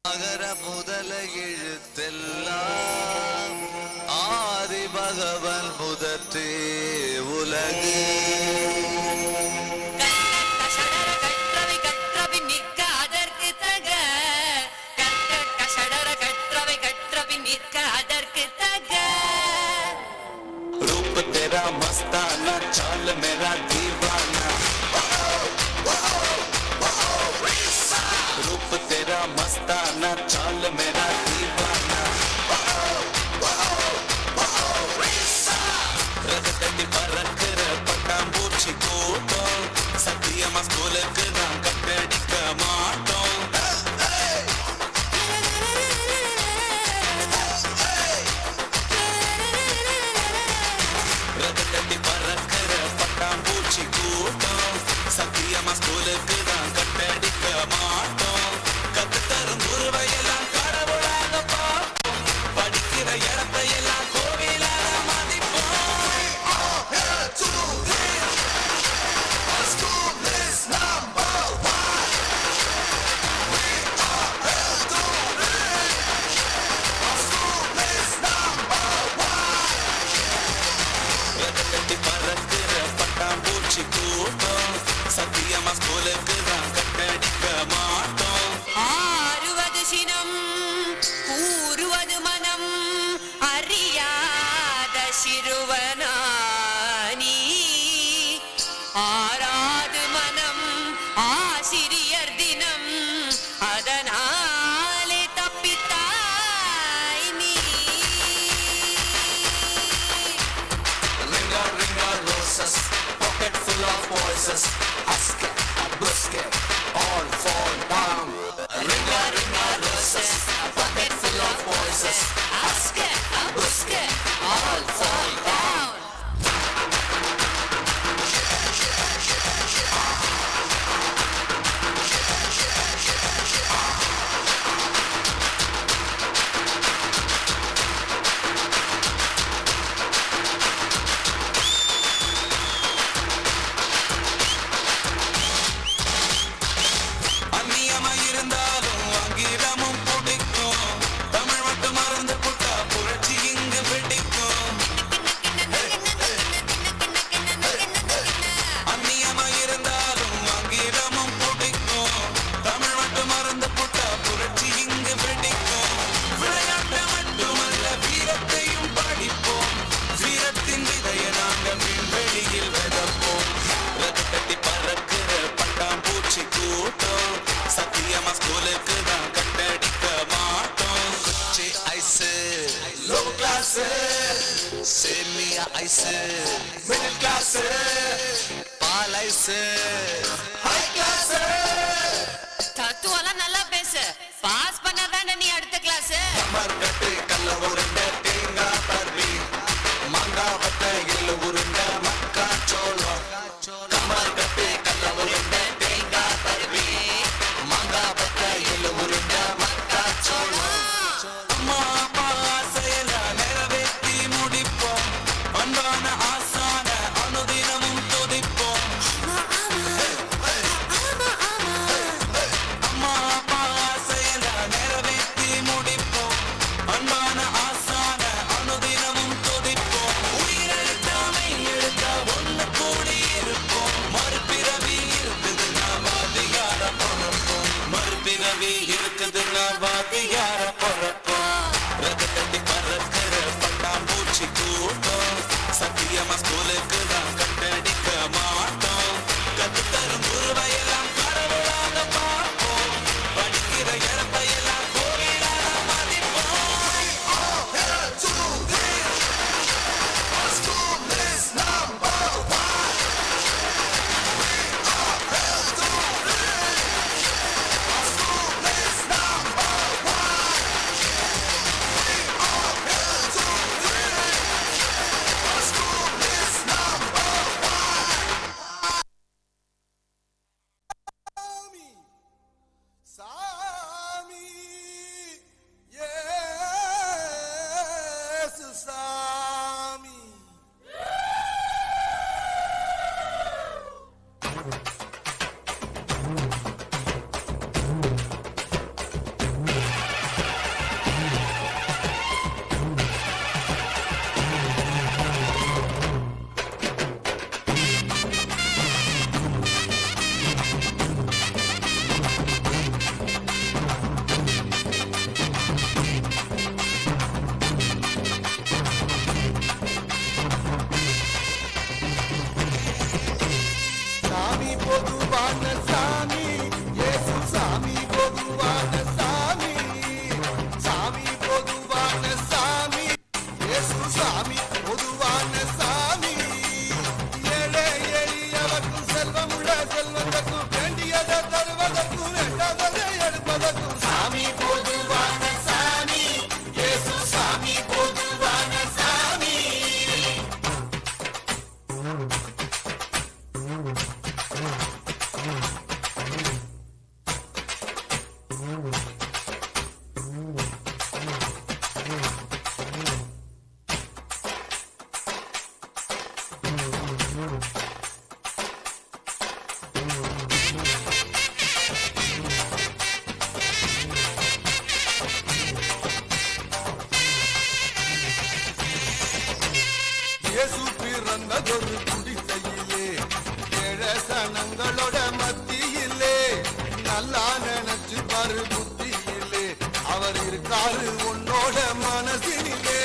அகர முதல எழுத்தெல்லாம் ஆதி பகவன் முதற்றே உலகு. रूप तेरा मस्ताना चाल मेरा दीवाना, रूप तेरा मस्ताना चाल मेरा दीवाना. रगतटी परकर पटाம்பூச்சி கூட்டம் சத்தியமா ஸ்கூலுக்கு நான் கட்டடிக்க மாட்டோம். ரகத்தட்டி பறக்கிற பட்டாம்பூச்சி கூட்டம் சத்தியமா ஸ்கூலுக்கு தான் கட்டடிக்க மாட்டோம். கத்து தரும் குருவையெல்லாம் கடவுளாக பார்ப்போம், படிக்கிற இடத்தையெல்லாம் கோவிலாக மதிப்போம். ரகத்தட்டி பறக்கிற பட்டாம்பூச்சி கூட்டம் சத்தியமா ஸ்கூலுக்கு தான் கட்டடிக்க மாட்டோம். ஆறுவது சினம் கூறுவது மனம் அறியாத சிறுவனானி, ஆறாது மனம் ஆசிரியர் தினம் அதனாலே தப்பித்தாய் நீ. Ringa ringa roses, pocket full of voices, ask it, busk it, all fall down. Ringa ringa roses, pocket full of voices, ask it, busk it, all fall down. அந்நியமா இருந்தாலும் ஆங்கிலமும் பிடிக்கும், தமிழ் மட்டும் மறந்து புட்டா புரட்சி இங்கு வெடிக்கும். அந்நியமா இருந்தாலும் ஆங்கிலமும் பிடிக்கும், தமிழ் மட்டும் மறந்து புட்டா புரட்சி இங்கு வெடிக்கும். விளையாட்டு மட்டுமல்ல வீரத்தையும் படிப்போம், வீரத்தின் விதைய நாங்கள் விண்வெளியில் விதப்போம். ரகத்தட்டி பறக்கிற பட்டாம்பூச்சி கூட்டம் சத்தியமா ஸ்கூலுக்கு தான் கட்டடிக்க மாட்டோம். குச்சி ஐஸு லோ கிளாஸ், சேமியா ஐஸு மிடில் கிளாஸ், பால் ஐஸு ஹை கிளாஸ். தத்துவெல்லாம் நல்லா பேசு, பாஸ் பண்ணாதானே நீ அடுத்த கிளாஸ். கமர் கட்டு கல்ல உருண்டை தேங்காய் பர்வி, மாங்காய் வத்த எள்ளு உருண்டை மக்காச்சோளம். கமர் கட்டு கல்ல உருண்டை தேங்காய் பர்வி, மாங்காய் வத்த எள்ளு உருண்டை மக்காச்சோளம். அம்மா அப்பா ஆசையெல்லாம் நிறைவேற்றி முடிப்போம், அன்பான ஆசான அனுதினமும் துதிப்போம். வாத்தியார பொறப்போம் ரகத்தடி பறக்கிற பட்டாம்பூச்சி கூட்டம் சத்தியமா ஸ்கூலுக்கு தான் கட்டடிக்க மாட்டோம் கத்துத்தரும் குருவையெல்லாம் கடவுளாக பார்ப்போம் படிக்கிற இழப்பையெல்லாம் கோவிலாக மதிப்போம். இயேசு பிறந்ததொரு குடிசையிலே ஏழசனங்களோட மத்தியிலே நல்லா நினைச்சு பாரு புத்தியிலே அவர் இருக்காரு உன்னோட மனசினிலே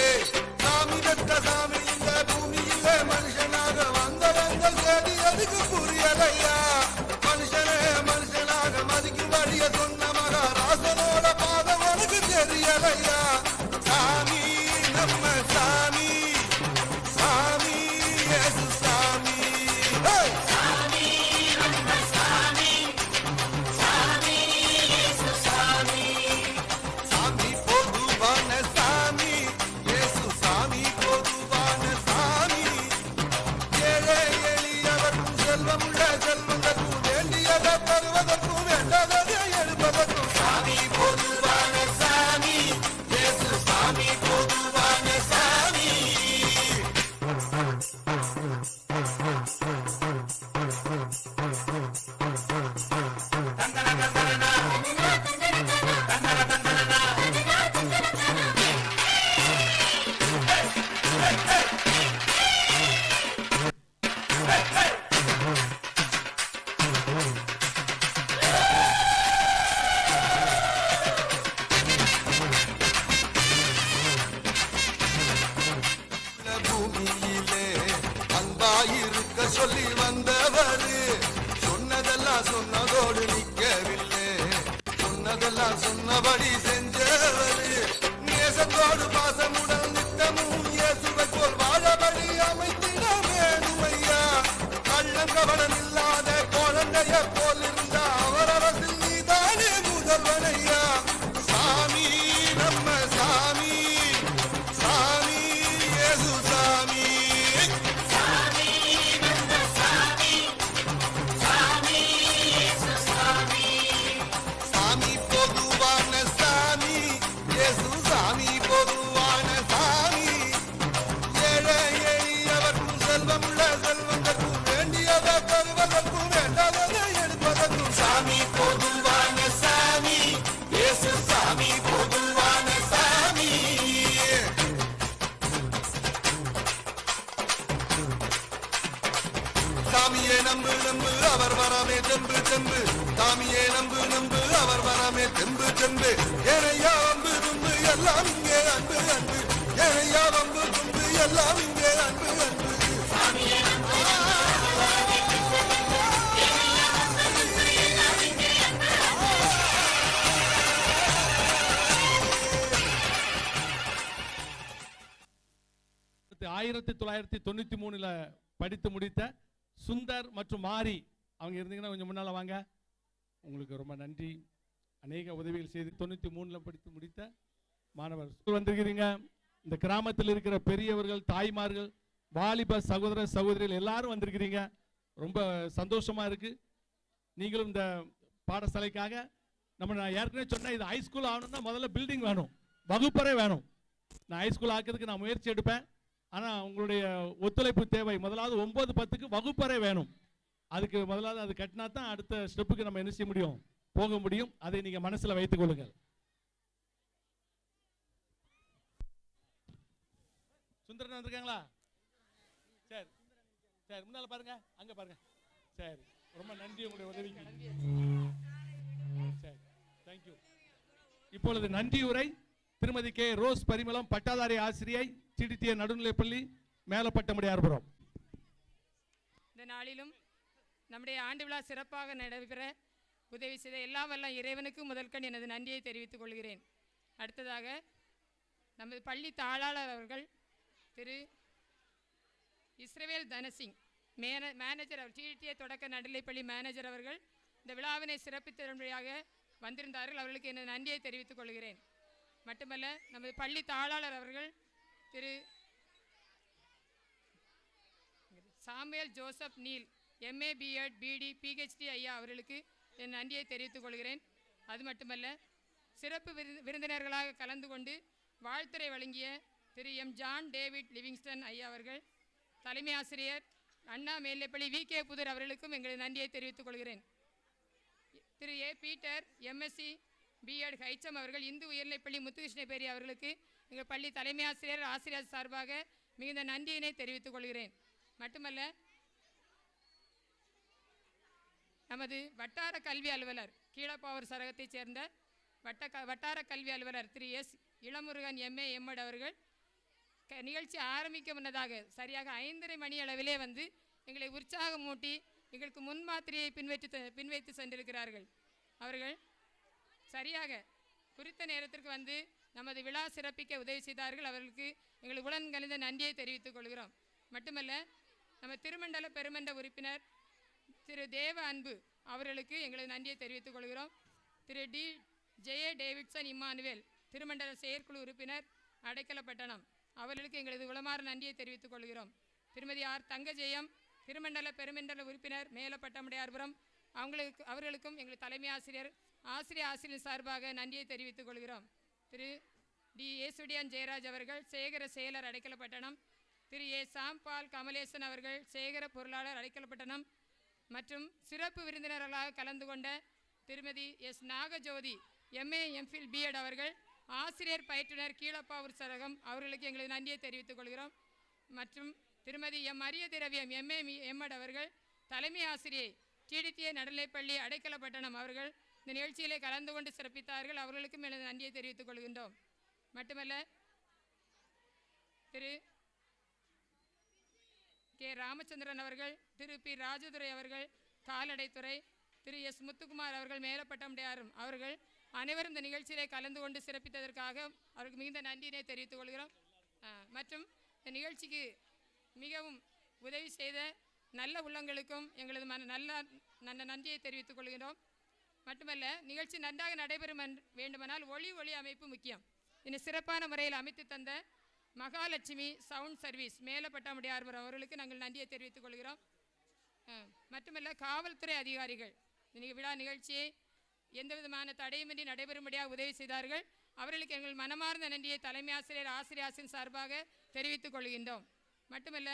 சாமி பெற்ற சாமி இந்த பூமியிலே மனுஷனாக வந்தவங்க தேடி அதுக்கு புரியலையா மனுஷனே மனுஷனாக மதிக்கும் வழிய சொன்ன மகாராசனோட பாதம் உனக்கு தெரியலையா சாமி நம்ம சாமி சாமி இயேசு சாமி சாமி நம்ம சாமி சாமி இயேசு சாமி சாமி பொதுவான சாமி இயேசு சாமி பொதுவான சாமி ஏழை எளியவர்க்கும் செல்வமுள்ள செல்வங்களுக்கும் வேண்டியதை தருவதற்கும் வேண்டாததை எடுப்பதற்கும் சாமி பொதுவான சாமி இயேசு சாமி பொதுவான சாமி பூமியிலே அன்பாயிருக்க சொல்லி வந்தவரு சொன்னதெல்லாம் சொன்னதோடு நிற்கவில்லை சொன்னதெல்லாம் சொன்னபடி செஞ்சவரு நேசத்தோடு பாசமுடன் நித்தமும் இயேசுவை போல் வாழபடி அமைத்திட வேணுமையா கள்ளம் கவனம் இல்லாத குழந்தைய போல் இருந்த அவர் அரசில் நீதானே முதல்வனையா சாமி நம்ம சாமி சாமி இயேசு சாமி சாமி நம்ம சாமி சாமி இயேசு சாமி சாமி பொதுவான சாமி இயேசு சாமி பொதுவான சாமி ஏழை எளியவர்க்கும் செல்வமுள்ள செல்வங்களுக்கும் வேண்டியதை தருவதற்கும் வேண்டாததை எடுப்பதற்கும் சாமி பொதுவான சாமி இயேசு சாமி பொதுவான சாமி சாமியே நம்பு நம்பு அவர் வராமே தெம்பு தெம்பு சாமியே நம்பு நம்பு அவர் வராமே தெம்பு தெம்பு எல்லாம் இங்கே அன்பு அன்பு ஆயிரத்தி 1993 படித்து முடித்த சுந்தர் மற்றும் மாரி அவங்க இருந்தீங்கன்னா கொஞ்சம் முன்னால வாங்க. உங்களுக்கு ரொம்ப நன்றி. அநேக உதவிகள் செய்து 93 படித்து முடித்த மாணவர் வந்திருக்கிறீங்க. இந்த கிராமத்தில் இருக்கிற பெரியவர்கள், தாய்மார்கள், வாலிப சகோதர சகோதரிகள் எல்லாரும் வந்திருக்கிறீங்க. ரொம்ப சந்தோஷமா இருக்கு. நீங்களும் இந்த பாடசாலைக்காக நான் ஏற்கனவே சொன்னேன், இது ஹைஸ்கூல் ஆகணும்னா முதல்ல பில்டிங் வேணும், வகுப்பறை வேணும். நான் ஹைஸ்கூல் ஆக்கிறதுக்கு நான் முயற்சி எடுப்பேன். ஆனால் உங்களுடைய ஒத்துழைப்பு தேவை. முதலாவது 9-10க்கு வகுப்பறை வேணும். அதுக்கு முதலாவது அது கட்டினா தான் அடுத்த ஸ்டெப்புக்கு நம்ம என்ன செய்ய முடியும், போக முடியும். அதை நீங்க மனசுல வைத்துக் கொள்ளுங்கள். சுந்தரன் வந்திருக்காங்களா? சரி சரி, முன்னால பாருங்க, அங்க பாருங்க. சரி, ரொம்ப நன்றி உங்களுடைய உதவிக்கு. சரி, தேங்க்யூ. இப்பொழுது நன்றியுரை திருமதி கே ரோஸ் பரிமளம், பட்டாதாரி ஆசிரியை, சிடித்திய நடுநிலைப்பள்ளி, மேலப்பட்டமுடியார்புரம். இந்த நாளிலும் நம்முடைய ஆண்டு விழா சிறப்பாக நடைபெற உதவி செய்த எல்லாம் வல்ல இறைவனுக்கு முதற்கண் எனது நன்றியை தெரிவித்துக் கொள்கிறேன். அடுத்ததாக நமது பள்ளி தாளாளர் அவர்கள் திரு இஸ்ரவேல் தனசிங் மேனேஜர் அவர், சிடித்திய தொடக்க நடுநிலைப்பள்ளி மேனேஜர் அவர்கள் இந்த விழாவினை சிறப்பித்தபடியாக வந்திருந்தார்கள். அவர்களுக்கு எனது நன்றியை தெரிவித்துக் கொள்கிறேன். மட்டுமல்ல, நமது பள்ளி தாளாளர் அவர்கள் Thiru Samuel Joseph Neil, MA BEd BD PhD ஐயா அவர்களுக்கு என் நன்றியை தெரிவித்துக் கொள்கிறேன். அது மட்டுமல்ல, சிறப்பு விருந்தினர்களாக கலந்து கொண்டு வாழ்த்துரை வழங்கிய திரு எம் ஜான் டேவிட் லிவிங்ஸ்டன் ஐயா அவர்கள், தலைமை ஆசிரியர் அண்ணா மேல்நிலைப்பள்ளி VK புதூர் அவர்களுக்கும் எங்களது நன்றியை தெரிவித்துக் கொள்கிறேன். திரு A Peter MSc BEd HM அவர்கள், இந்து உயர்நிலைப்பள்ளி முத்துகிருஷ்ண பேரி அவர்களுக்கு எங்கள் பள்ளி தலைமை ஆசிரியர் ஆசிரியர் சார்பாக மிகுந்த நன்றியினை தெரிவித்துக் கொள்கிறேன். மட்டுமல்ல, நமது வட்டார கல்வி அலுவலர், கீழப்பாவூர் சரகத்தைச் சேர்ந்த வட்டார கல்வி அலுவலர் திரு S இளமுருகன் MA MEd அவர்கள் நிகழ்ச்சி ஆரம்பிக்க முன்னதாக சரியாக 5:30 மணி அளவிலே வந்து எங்களை உற்சாகமூட்டி எங்களுக்கு முன்மாதிரியை பின்வைத்து சென்றிருக்கிறார்கள். அவர்கள் சரியாக குறித்த நேரத்திற்கு வந்து நமது விழா சிறப்பிக்க உதவி செய்தார்கள். அவர்களுக்கு எங்களுக்கு உடன் கலந்த நன்றியை தெரிவித்துக் கொள்கிறோம். மட்டுமல்ல, நம்ம திருமண்டல பெருமன்ற உறுப்பினர் திரு தேவ அன்பு அவர்களுக்கு எங்களது நன்றியை தெரிவித்துக் கொள்கிறோம். திரு D ஜெய டேவிட்சன் இம்மானுவேல், திருமண்டல செயற்குழு உறுப்பினர், அடைக்கலப்பட்டணம், அவர்களுக்கு எங்களது உளமாற நன்றியை தெரிவித்துக் கொள்கிறோம். திருமதி R தங்கஜெயம், திருமண்டல பெருமண்டல உறுப்பினர், மேலப்பட்டமுடையார்புரம், அவர்களுக்கும் எங்கள் தலைமை ஆசிரியர் சார்பாக நன்றியை தெரிவித்துக் கொள்கிறோம். திரு D ஏசுடியான் ஜெயராஜ் அவர்கள், சேகர செயலர், அடைக்கலப்பட்டணம், திரு A சாம்பால் கமலேசன் அவர்கள், சேகர பொருளாளர், அடைக்கலப்பட்டணம், மற்றும் சிறப்பு விருந்தினர்களாக கலந்து கொண்ட திருமதி S Nagajothi MA MPhil BEd அவர்கள், ஆசிரியர் பயிற்றுனர், கீழப்பாவூர் சரகம், அவர்களுக்கு எங்களது நன்றியை தெரிவித்துக் கொள்கிறோம். மற்றும் திருமதி M அரிய திரவியம் MA MEd அவர்கள், தலைமை ஆசிரியை, சிடித்திய நடுநிலைப்பள்ளி, அடைக்கலப்பட்டணம், அவர்கள் இந்த நிகழ்ச்சியிலே கலந்து கொண்டு சிறப்பித்தார்கள். அவர்களுக்கும் எனது நன்றியை தெரிவித்துக் கொள்கின்றோம். மட்டுமல்ல, திரு கே ராமச்சந்திரன் அவர்கள், திரு P ராஜதுரை அவர்கள், கால்நடைத்துறை, திரு S முத்துக்குமார் அவர்கள், மேலப்பட்டமுடையாரும் அவர்கள் அனைவரும் இந்த நிகழ்ச்சியிலே கலந்து கொண்டு சிறப்பித்ததற்காக அவருக்கு மிகுந்த நன்றியினை தெரிவித்துக் கொள்கிறோம். மற்றும் இந்த நிகழ்ச்சிக்கு மிகவும் உதவி செய்த நல்ல உள்ளங்களுக்கும் எங்களது நல்ல நன்றியை தெரிவித்துக் கொள்கிறோம். மட்டுமல்ல, நிகழ்ச்சி நன்றாக நடைபெறும் வேண்டுமானால் ஒளி அமைப்பு முக்கியம். இதனை சிறப்பான முறையில் அமைத்து தந்த மகாலட்சுமி சவுண்ட் சர்வீஸ், மேலப்பட்டமுடையார்புரம், அவர்களுக்கு நாங்கள் நன்றியை தெரிவித்துக் கொள்கிறோம். மட்டுமல்ல, காவல்துறை அதிகாரிகள் விழா நிகழ்ச்சியை எந்த விதமான தடையுமின்றி நடைபெறும்படியாக உதவி செய்தார்கள். அவர்களுக்கு எங்கள் மனமார்ந்த நன்றியை தலைமை ஆசிரியர் சார்பாக தெரிவித்துக் கொள்கின்றோம். மட்டுமல்ல,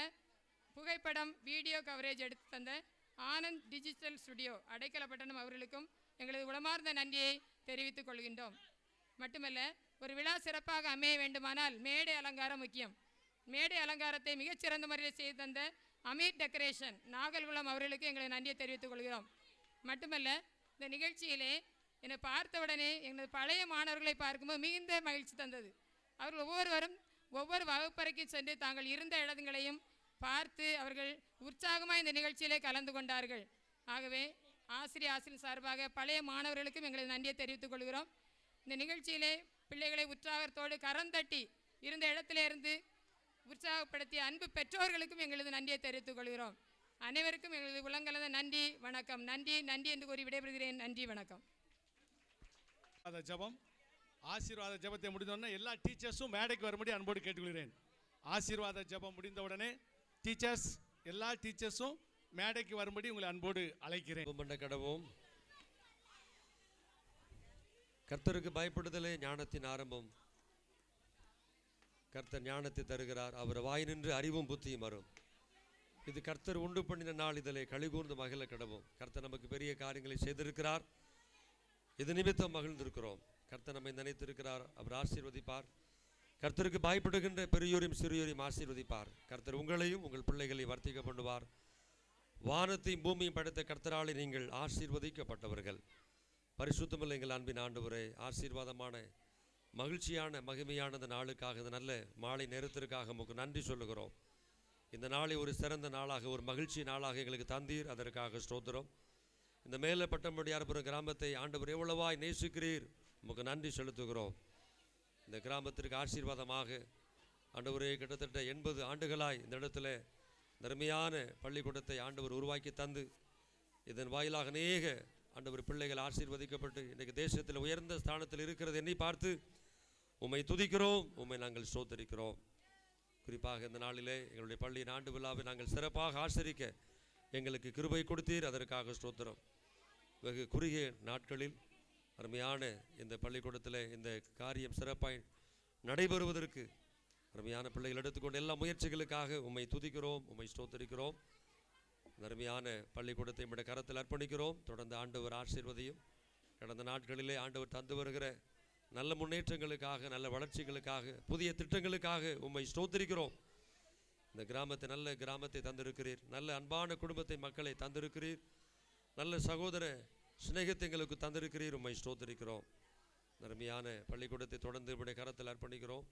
புகைப்படம் வீடியோ கவரேஜ் எடுத்து தந்த ஆனந்த் டிஜிட்டல் ஸ்டுடியோ, அடைக்கலப்பட்டணம், அவர்களுக்கும் எங்களது உளமார்ந்த நன்றியை தெரிவித்துக் கொள்கின்றோம். மட்டுமல்ல, ஒரு விழா சிறப்பாக அமைய வேண்டுமானால் மேடை அலங்காரம் முக்கியம். மேடை அலங்காரத்தை மிகச்சிறந்த முறையில் செய்து தந்த அமீர் டெக்கரேஷன், நாகல்குளம், அவர்களுக்கு எங்களது நன்றியை தெரிவித்துக் கொள்கிறோம். மட்டுமல்ல, இந்த நிகழ்ச்சியிலே என்னை பார்த்தவுடனே எங்களது பழைய மாணவர்களை பார்க்கும்போது மிகுந்த மகிழ்ச்சி தந்தது. அவர்கள் ஒவ்வொருவரும் ஒவ்வொரு வகுப்பறைக்கு சென்று தாங்கள் இருந்த இடங்களையும் பார்த்து அவர்கள் உற்சாகமாக இந்த நிகழ்ச்சியிலே கலந்து கொண்டார்கள். ஆகவே ஆசிரியர் சார்பாக பழைய மாணவர்களுக்கும் எங்களது நன்றியை தெரிவித்துக் கொள்கிறோம். இந்த நிகழ்ச்சியிலே பிள்ளைகளை உற்சாகத்தோடு கரந்தட்டி இருந்த இடத்திலிருந்து உற்சாகப்படுத்திய அன்பு பெற்றோர்களுக்கும் எங்களது நன்றியை தெரிவித்துக் கொள்கிறோம். அனைவருக்கும் எங்களது உலங்கலந்த நன்றி வணக்கம். நன்றி நன்றி என்று கூறி விடைபெறுகிறேன். நன்றி வணக்கம். ஜபம் ஆசீர்வாத ஜபத்தை முடிந்தவுடனே எல்லா டீச்சர்ஸும் மேடைக்கு வரும்படி அன்போடு கேட்டுக்கொள்கிறேன். ஆசீர்வாத ஜபம் முடிந்தவுடனே டீச்சர்ஸ் எல்லா டீச்சர்ஸும் மேடைக்கு வரும்படி உங்களை அன்போடு அழைக்கிறேன். கடவோம். கர்த்தருக்கு பயப்படுதலே ஞானத்தின் ஆரம்பம். கர்த்தர் ஞானத்தை தருகிறார். அவர் வாய் நின்று அறிவும் புத்தியும் வரும். இது கர்த்தர் உண்டு பண்ணின நாள். இதிலே கழிகூர்ந்து மகிழ கடவோம். கர்த்தர் நமக்கு பெரிய காரியங்களை செய்திருக்கிறார். இது நிமித்தம் மகிழ்ந்திருக்கிறோம். கர்த்தர் நம்மை நினைத்திருக்கிறார். அவர் ஆசீர்வதிப்பார். கர்த்தருக்கு பயப்படுகின்ற பெரியோரையும் சிறியோரையும் ஆசீர்வதிப்பார். கர்த்தர் உங்களையும் உங்கள் பிள்ளைகளையும் வர்த்திக்க பண்ணுவார். வானத்தையும் பூமியும் படைத்த கர்த்தராலே நீங்கள் ஆசீர்வதிக்கப்பட்டவர்கள். பரிசுத்தமில்லை எங்கள் அன்பின் ஆண்டவரே, ஆசீர்வாதமான மகிழ்ச்சியான மகிமையான இந்த நாளுக்காக, இந்த நல்ல மாலை நேரத்திற்காக உமக்கு நன்றி சொல்லுகிறோம். இந்த நாளை ஒரு சிறந்த நாளாக, ஒரு மகிழ்ச்சி நாளாக எங்களுக்கு தந்தீர். அதற்காக ஸ்தோத்திரம். இந்த மேலே பட்டம்படியார்புரம் கிராமத்தை ஆண்டவர் எவ்வளவாய் நேசிக்கிறீர், உமக்கு நன்றி செலுத்துகிறோம். இந்த கிராமத்திற்கு ஆசீர்வாதமாக ஆண்டவரே கிட்டத்தட்ட 80 ஆண்டுகளாய் இந்த இடத்துல நன்மையான பள்ளிக்கூடத்தை ஆண்டவர் உருவாக்கி தந்து இதன் வாயிலாக அநேக ஆண்டவர் பிள்ளைகள் ஆசீர்வதிக்கப்பட்டு இன்றைக்கு தேசத்தில் உயர்ந்த ஸ்தானத்தில் இருக்கிறது என்னை பார்த்து உம்மை துதிக்கிறோம், உம்மை நாங்கள் ஸ்தோத்தரிக்கிறோம். குறிப்பாக இந்த நாளிலே எங்களுடைய பள்ளியின் ஆண்டு விழாவை நாங்கள் சிறப்பாக ஆசரிக்க எங்களுக்கு கிருபை கொடுத்தீர். அதற்காக ஸ்தோத்திரம். வெகு குறுகிய நாட்களில் அருமையான இந்த பள்ளிக்கூடத்தில் இந்த காரியம் சிறப்பாய் நடைபெறுவதற்கு அருமையான பிள்ளைகள் எடுத்துக்கொண்டு எல்லா முயற்சிகளுக்காக உம்மை துதிக்கிறோம், உம்மை ஸ்தோத்தரிக்கிறோம். அருமையான பள்ளிக்கூடத்தை நம்முடைய கரத்தில் அர்ப்பணிக்கிறோம். தொடர்ந்து ஆண்டவர் ஆசீர்வதியும். கடந்த நாட்களிலே ஆண்டவர் தந்து வருகிற நல்ல முன்னேற்றங்களுக்காக, நல்ல வளர்ச்சிகளுக்காக, புதிய திட்டங்களுக்காக உம்மை ஸ்தோத்தரிக்கிறோம். இந்த கிராமத்தை நல்ல கிராமத்தை தந்திருக்கிறீர். நல்ல அன்பான குடும்பத்தை மக்களை தந்திருக்கிறீர். நல்ல சகோதர சிநேகத்தை எங்களுக்கு தந்திருக்கிறீர். உம்மை ஸ்தோத்தரிக்கிறோம். அருமையான பள்ளிக்கூடத்தை தொடர்ந்து நம்முடைய கரத்தில் அர்ப்பணிக்கிறோம்.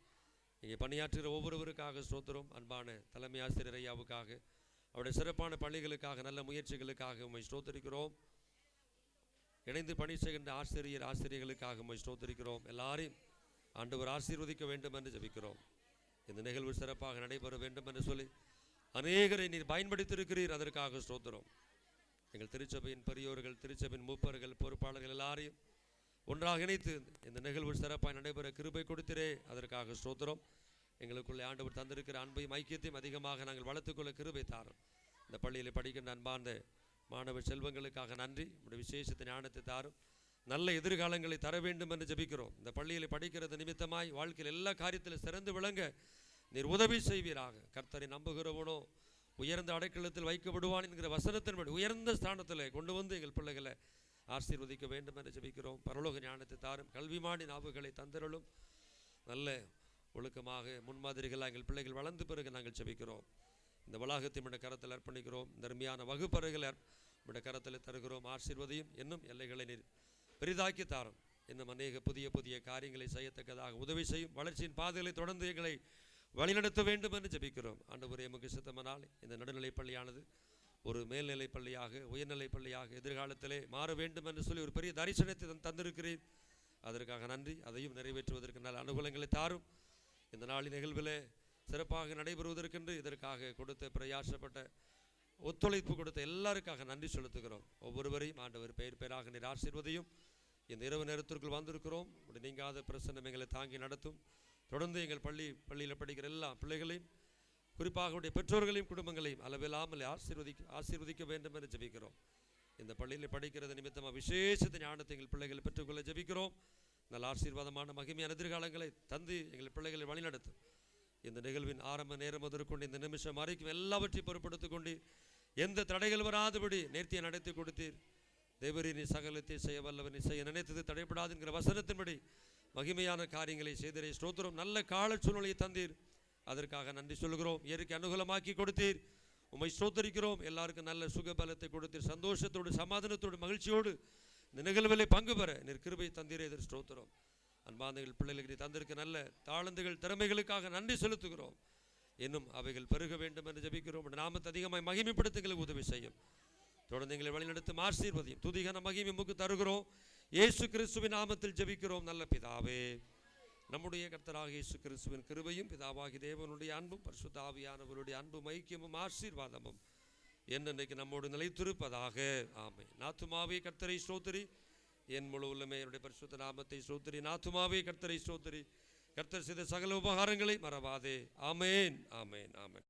இங்கே பணியாற்றுகிற ஒவ்வொருவருக்காக ஸ்தோத்திரம். அன்பான தலைமை ஆசிரியர் ஐயாவுக்காக, அவருடைய சிறப்பான பள்ளிகளுக்காக, நல்ல முயற்சிகளுக்காக உம்மை ஸ்தோத்தரிக்கிறோம். இணைந்து பணி செய்கின்ற ஆசிரியர்களுக்காக உம்மை ஸ்தோத்தரிக்கிறோம். எல்லாரையும் ஆண்டவர் ஆசீர்வதிக்க வேண்டும் என்று ஜெபிக்கிறோம். இந்த நிகழ்வு சிறப்பாக நடைபெற வேண்டும் என்று சொல்லி அநேகரை நீர் பயன்படுத்தியிருக்கிறீர். அதற்காக ஸ்தோத்திரம். எங்கள் திருச்சபையின் பெரியோர்கள், திருச்சபையின் மூப்பர்கள், பொறுப்பாளர்கள் எல்லாரையும் ஒன்றாக இணைத்து இந்த நிகழ்வு சிறப்பாக நடைபெற கிருபை கொடுத்திரே. அதற்காக ஸ்தோத்திரம். எங்களுக்குள்ளே ஆண்டவர் தந்திருக்கிற அன்பையும் ஐக்கியத்தையும் அதிகமாக நாங்கள் வளர்த்துக்கொள்ள கிருபை தாரும். இந்த பள்ளியில் படிக்கின்ற அன்பார்ந்த மாணவ செல்வங்களுக்காக நன்றி. நம்முடைய விசேஷத்தை ஞானத்தை தாரும். நல்ல எதிர்காலங்களை தர வேண்டும் என்று ஜெபிக்கிறோம். இந்த பள்ளியில் படிக்கிறது நிமித்தமாய் வாழ்க்கையில் எல்லா காரியத்திலும் சிறந்து விளங்க நீர் உதவி செய்வீராக. கர்த்தரை நம்புகிறவனோ உயர்ந்த அடைக்கலத்தில் வைக்கப்படுவான் என்கிற வசனத்தின்படி உயர்ந்த ஸ்தானத்தில் கொண்டு வந்து எங்கள் பிள்ளைகளை ஆசீர்வதிக்க வேண்டும் என்று ஜெபிக்கிறோம். பரலோக ஞானத்தை தாரும். கல்விமானி நாவுகளை தந்தருளும். நல்ல ஒழுக்கமாக முன்மாதிரிகளாக எங்கள் பிள்ளைகள் வளர்ந்து பிறகு நாங்கள் ஜெபிக்கிறோம். இந்த வளாகத்தை நம்முடைய கரத்தில் அர்ப்பணிக்கிறோம். தர்மியான வகுப்பறைகளை நம்முடைய கரத்தில் தருகிறோம். ஆசீர்வதியும். இன்னும் எல்லைகளை நீர் பெரிதாக்கி தாரும். இன்னும் அநேக புதிய புதிய காரியங்களை செய்யத்தக்கதாக உதவி செய்யும். வளர்ச்சியின் பாதைகளை தொடர்ந்து எங்களை வழிநடத்த வேண்டும் என்று ஜெபிக்கிறோம். ஆண்டவரே, எமக்கு சித்தமானால் இந்த நடுநிலைப் பள்ளியானது ஒரு மேல்நிலை பள்ளியாக, உயர்நிலை பள்ளியாக எதிர்காலத்திலே மாற வேண்டும் என்று சொல்லி ஒரு பெரிய தரிசனத்தை தந்திருக்கிறேன். அதற்காக நன்றி. அதையும் நிறைவேற்றுவதற்கு நல்ல அனுகூலங்களை தாரும். இந்த நாளின் நிகழ்வில் சிறப்பாக நடைபெறுவதற்கென்று இதற்காக கொடுத்த பிரயாசப்பட்ட ஒத்துழைப்பு கொடுத்த எல்லாருக்காக நன்றி செலுத்துகிறோம். ஒவ்வொருவரையும் ஆண்டவர் பெயர் பெயராக நீர் ஆசீர்வதியும். இந்த இரவு நேரத்திற்குள் வந்திருக்கிறோம். நீங்காத பிரசன்னம் எங்களை தாங்கி நடத்தும். தொடர்ந்து எங்கள் பள்ளியில் படிக்கிற எல்லா பிள்ளைகளையும், குறிப்பாக உடைய பெற்றோர்களையும் குடும்பங்களையும் அளவில்லாமல் ஆசீர்வதிக்க வேண்டும் என்று ஜெபிக்கிறோம். இந்த பள்ளியில் படிக்கிறது நிமித்தமாக விசேஷத்தை ஞானத்தை எங்கள் பிள்ளைகளை பெற்றுக்கொள்ள ஜெபிக்கிறோம். நல்ல ஆசீர்வாதமான மகிமையான எதிர்காலங்களை தந்து எங்கள் பிள்ளைகளை வழிநடத்தும். இந்த நிகழ்வின் ஆரம்ப நேரம் முதற்கொண்டு இந்த நிமிஷம் வரைக்கும் எல்லாவற்றையும் பொறுப்படுத்திக் கொண்டு எந்த தடைகள் வராதபடி நேர்த்தியை நடத்தி கொடுத்தீர். தேவரீர் நீ சகலத்தை செய்ய வல்லவர், நீ செய்ய நினைத்தது தடைப்படாது என்கிற வசனத்தின்படி மகிமையான காரியங்களை செய்தரை ஸ்தோத்திரம். நல்ல கால சூழ்நிலையை தந்தீர். அதற்காக நன்றி சொல்கிறோம். இயற்கை அனுகூலமாக்கி கொடுத்தீர். உம்மை ஸ்தோத்தரிக்கிறோம். எல்லாருக்கும் நல்ல சுகபலத்தை கொடுத்தீர். சந்தோஷத்தோடு, சமாதானத்தோடு, மகிழ்ச்சியோடு இந்த நிகழ்வில் பங்கு பெற நீர் கிருபை தந்தீரே. ஸ்தோத்திரம். அன்பானவர்கள் பிள்ளைகளுக்கு தந்திருக்க நல்ல தாளந்துகள் திறமைகளுக்காக நன்றி செலுத்துகிறோம். இன்னும் அவைகள் பெருக வேண்டும் என்று ஜெபிக்கிறோம். நாமத்தை அதிகமாய் மகிமைப்படுத்துங்களுக்கு உதவி செய்யும். தொடர்ந்து எங்களை வழிநடத்தும் ஆசீர்வதியும். துதிகன மகிமை உமக்கு தருகிறோம். இயேசு கிறிஸ்துவின் நாமத்தில் ஜெபிக்கிறோம் நல்ல பிதாவே. நம்முடைய கர்த்தராகிய இயேசு கிறிஸ்துவின் கிருபையும் பிதாவாகிய தேவனுடைய அன்பும் பரிசுத்த ஆவியானவருடைய அன்பும் ஐக்கியமும் ஆசீர்வாதமும் என்னென்றைக்கு நம்மோடு நிலைத்திருப்பதாக. ஆமென். நாத்துமாவே கர்த்தரை ஸ்தோத்திரி, என் முழு உள்ளமே என்னுடைய பரிசுத்த நாமத்தை ஸ்தோத்திரி. நாத்துமாவே கர்த்தரை ஸ்தோத்திரி, கர்த்தர் செய்த சகல உபகாரங்களை மறவாதே. ஆமென், ஆமென், ஆமென்.